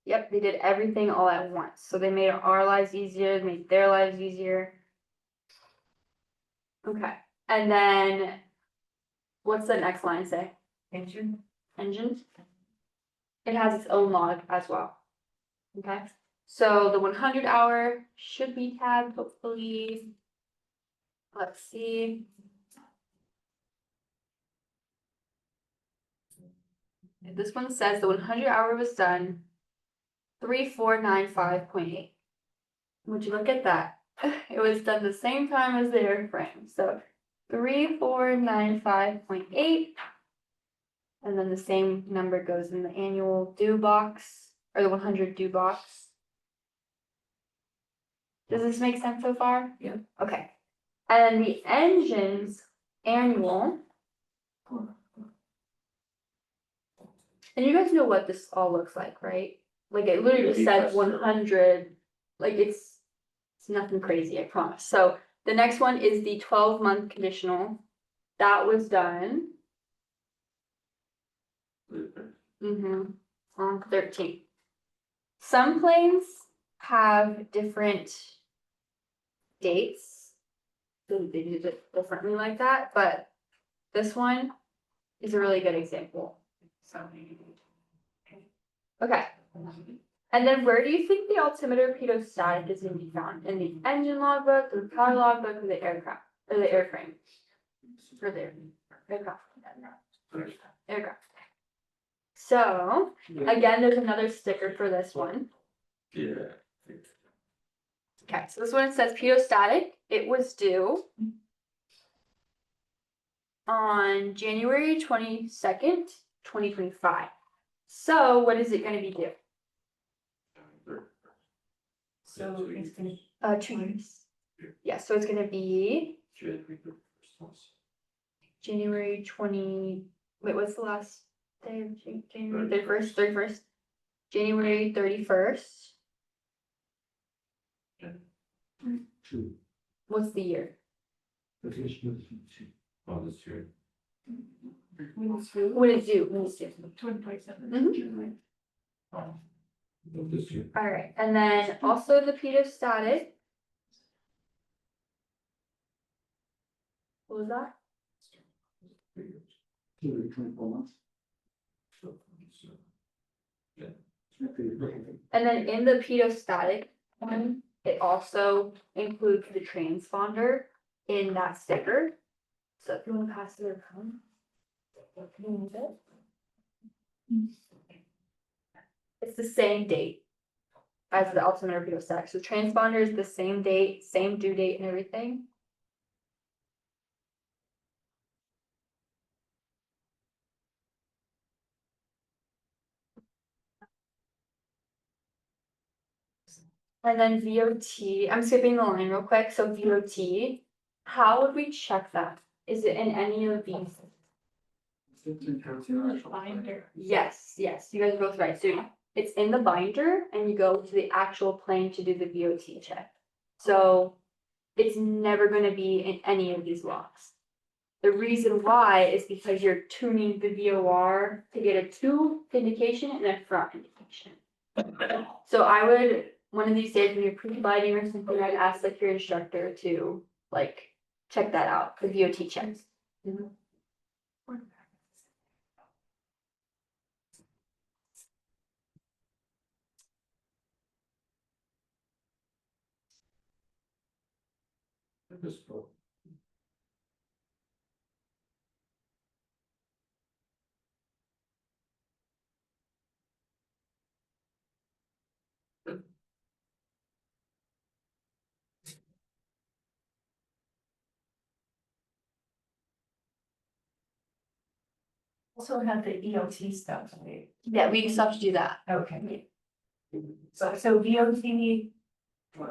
Speaker 4: Yep, they did everything all at once. So they made our lives easier, made their lives easier. Okay, and then what's the next line say?
Speaker 5: Engine.
Speaker 4: Engine? It has its own log as well. Okay, so the 100 hour should be tagged, hopefully. Let's see. This one says the 100 hour was done 3495.8. Would you look at that? It was done the same time as the airframe. So 3495.8. And then the same number goes in the annual due box or the 100 due box. Does this make sense so far?
Speaker 5: Yeah.
Speaker 4: Okay. And then the engine's annual. And you guys know what this all looks like, right? Like it literally just says 100, like it's nothing crazy, I promise. So the next one is the 12-month conditional. That was done. On 13th. Some planes have different dates. So they do it differently like that, but this one is a really good example. So, okay. And then where do you think the altimeter pedostatic is going to be found? In the engine logbook, the power logbook, or the aircraft, or the airframe? Or the aircraft. Aircraft. So, again, there's another sticker for this one.
Speaker 2: Yeah.
Speaker 4: Okay, so this one says pedostatic. It was due on January 22nd, 2025. So, what is it going to be due?
Speaker 5: So it's gonna.
Speaker 4: 2 years. Yeah, so it's going to be January 20. Wait, what's the last day of January? 31st. January 31st. What's the year?
Speaker 2: Oh, this year.
Speaker 4: When it's due.
Speaker 5: 2027.
Speaker 2: Oh, this year.
Speaker 4: All right, and then also the pedostatic. What was that?
Speaker 6: 24 months.
Speaker 4: And then in the pedostatic one, it also includes the transponder in that sticker. So if you want to pass it around. It's the same date as the altimeter rheostat. So transponder is the same date, same due date and everything. And then VOT, I'm skipping the line real quick. So VOT, how would we check that? Is it in any of these? Yes, yes, you guys are both right. So it's in the binder and you go to the actual plane to do the VOT check. So it's never going to be in any of these locks. The reason why is because you're tuning the VOR to get a to indication and a from indication. So I would, one of these days when you're pre-gliding or something, I'd ask like your instructor to like check that out, the VOT checks.
Speaker 5: Also have the ELT stuff, right?
Speaker 4: Yeah, we still have to do that.
Speaker 5: Okay. So VOT,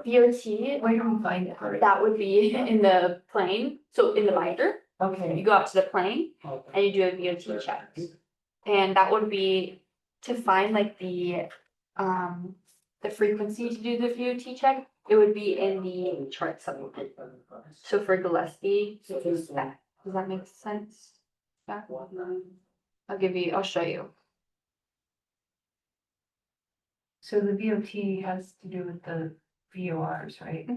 Speaker 4: VOT,
Speaker 5: where do we find it?
Speaker 4: that would be in the plane, so in the binder, you
Speaker 5: Okay,
Speaker 4: go out to the plane and you do a VOT check. And that would be to find like the frequency to do the VOT check, it would be in the chart supplement. So for Gillespie, does that make sense? Yeah. I'll show you.
Speaker 5: so the VOT has to do with the VORs, right?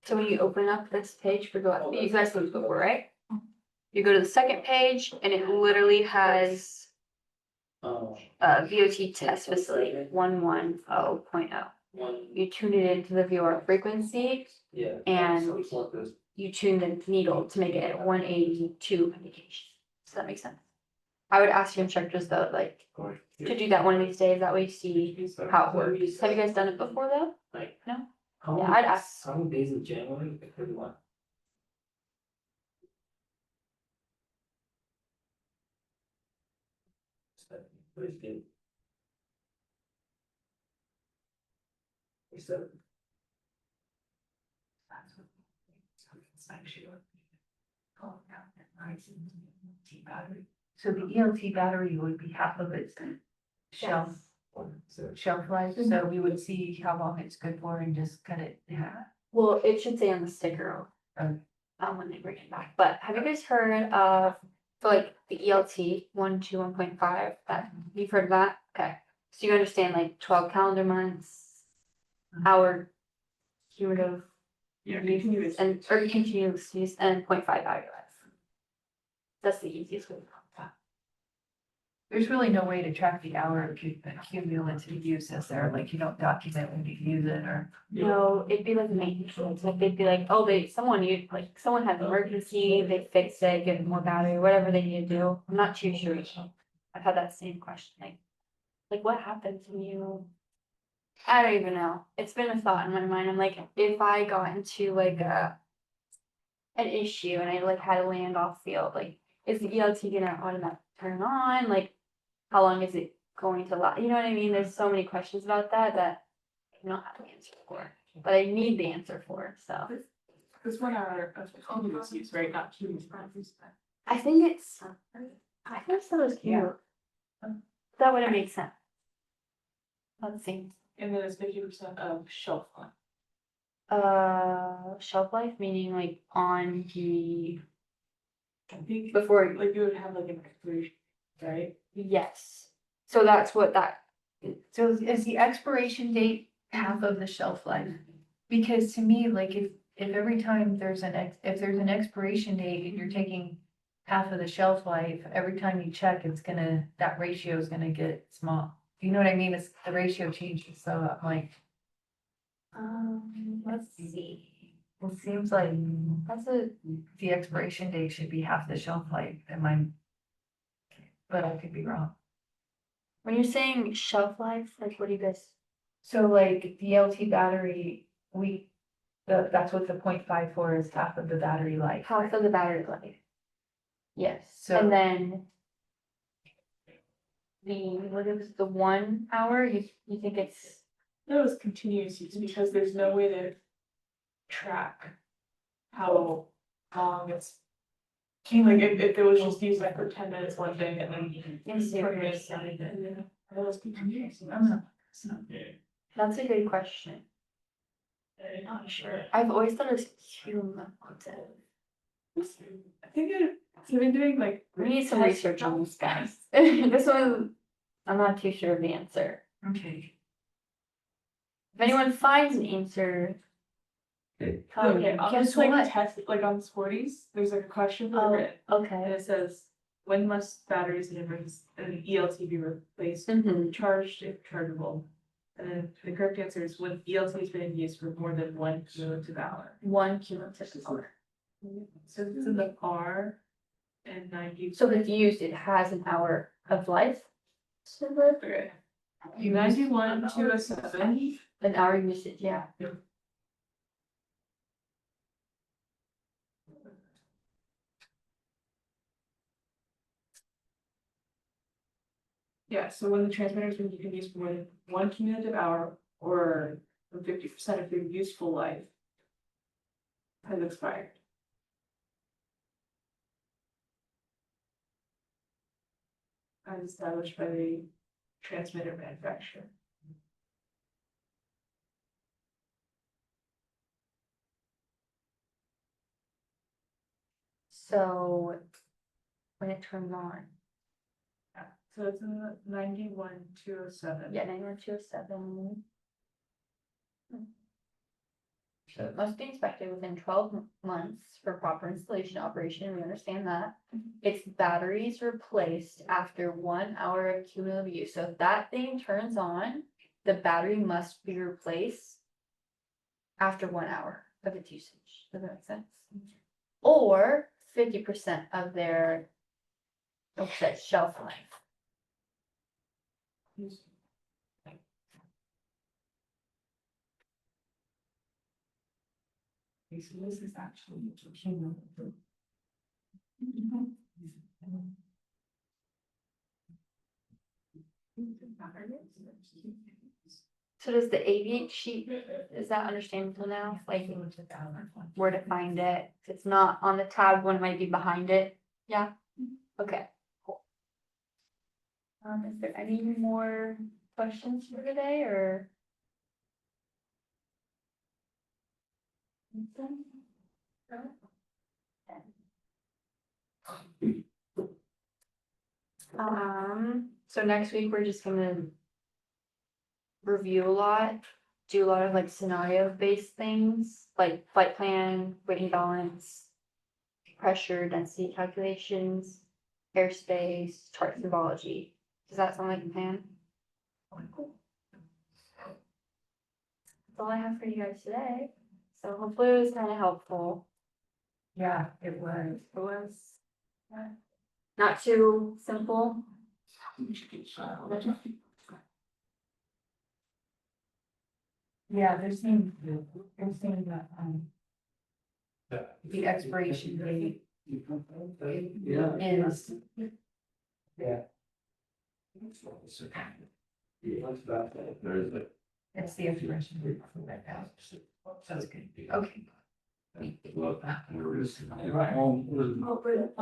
Speaker 4: So when you open up this page for Gillespie, you guys looked before, right? You go to the second page and it literally has VOT test facility 110.0. You tune it into the VOR frequency and you tune the needle to make it 182 indication. Does that make sense? I would ask your instructors though, like, to do that one of these days, that way you see how it works. Have you guys done it before though? No? Yeah, I'd ask.
Speaker 3: How many days in January? 31. Pretty good. So.
Speaker 5: So the ELT battery would be half of its shelf life, so we would see how long it's good for and just cut it in half.
Speaker 4: Well, it should say on the sticker. When they bring it back, but have you guys heard of, for like the ELT 121.5, that, you've heard of that? Okay, so you understand like 12 calendar months, hour cumulative use and, or continuous use and 0.5 hour life. That's the easiest way to count that.
Speaker 5: There's really no way to track the hour cumulative use, is there? Like you don't document when you use it or.
Speaker 4: No, it'd be like maintenance, like they'd be like, oh, someone had an emergency, they fixed it, give it more battery, whatever they need to do. I'm not too sure. I've had that same question, like what happens when you, I don't even know. It's been a thought in my mind. I'm like, if I got into like an issue and I like had to land off field, like, is the ELT gonna automatically turn on? Like, how long is it going to last? You know what I mean? There's so many questions about that I don't have the answer for, but I need the answer for, so.
Speaker 1: This 1 hour of continuous use, right, not cumulative.
Speaker 4: I think it's that was cute. That would have made sense. Let's see.
Speaker 1: And then it's 50% of shelf life.
Speaker 4: Shelf life, meaning like on the,
Speaker 1: I think
Speaker 4: before,
Speaker 1: like you would have like an expiration, right?
Speaker 4: yes. So that's what that,
Speaker 5: So is the expiration date half of the shelf life? Because to me, like if every time there's if there's an expiration date and you're taking half of the shelf life, every time you check, that ratio is gonna get small. You know what I mean? The ratio changes, so I'm like,
Speaker 4: Let's see.
Speaker 5: It seems like the expiration date should be half the shelf life, but I could be wrong.
Speaker 4: When you're saying shelf life, like what do you guys?
Speaker 5: So like the LT battery, that's what the 0.54 is, half of the battery life.
Speaker 4: Half of the battery life. Yes,
Speaker 5: So-
Speaker 4: and then what it was the 1 hour, you think it's,
Speaker 1: That was continuous use because there's no way to track how long it's. Like if it was just used like for 10 minutes one day and then.
Speaker 4: in serious?
Speaker 1: That was continuous.
Speaker 4: That's a good question. I'm not sure. I've always thought it was cumulative.
Speaker 1: I think I've been doing like.
Speaker 4: We need some research on this, guys. This one, I'm not too sure of the answer.
Speaker 5: Okay.
Speaker 4: If anyone finds an answer. tell me.
Speaker 1: Okay, I'll
Speaker 5: Guess
Speaker 1: just like
Speaker 5: what?
Speaker 1: test, like on sporties, there's like a question for
Speaker 4: Oh,
Speaker 1: it, and
Speaker 4: okay.
Speaker 1: it says, when must batteries in an ELT be replaced,
Speaker 4: Mhm.
Speaker 1: charged if chargeable? And then the correct answer is when ELT has been in use for more than 1 cumulative hour.
Speaker 4: 1 cumulative hour.
Speaker 1: So it's in the R and 90.
Speaker 4: So if used, it has an hour of life. So
Speaker 1: Okay. 91 to a 7.
Speaker 4: an hour usage, yeah.
Speaker 1: Yeah, so when the transmitter's been used for more than 1 cumulative hour or 50% of their useful life has expired. As established by the transmitter manufacturer.
Speaker 4: So when it turns on,
Speaker 1: So it's in the 91-207.
Speaker 4: yeah, 91207. So it must be inspected within 12 months for proper installation operation, we understand that. Its batteries replaced after 1 hour of cumulative use, so if that thing turns on, the battery must be replaced after 1 hour of its usage, does that make sense? Or 50% of their, shelf life.
Speaker 1: So this is actually cumulative.
Speaker 4: So does the aviate sheet, is that understandable now, like where to find it? If it's not on the tab, one might be behind it, yeah? Okay, cool. Is there any more questions for today, or? Anything? No? Okay. So next week, we're just gonna review a lot, do a lot of like scenario-based things, like flight plan, weighting balance, pressure, density calculations, airspace, chart symbology. Does that sound like a plan? Cool. That's all I have for you guys today. So hopefully it was kind of helpful.
Speaker 5: Yeah, it was.
Speaker 4: It was not too simple.
Speaker 5: Yeah, they're saying that, the expiration date is. It's the expiration date. Sounds good. Okay.
Speaker 2: Well, we're just.
Speaker 1: Oh, but,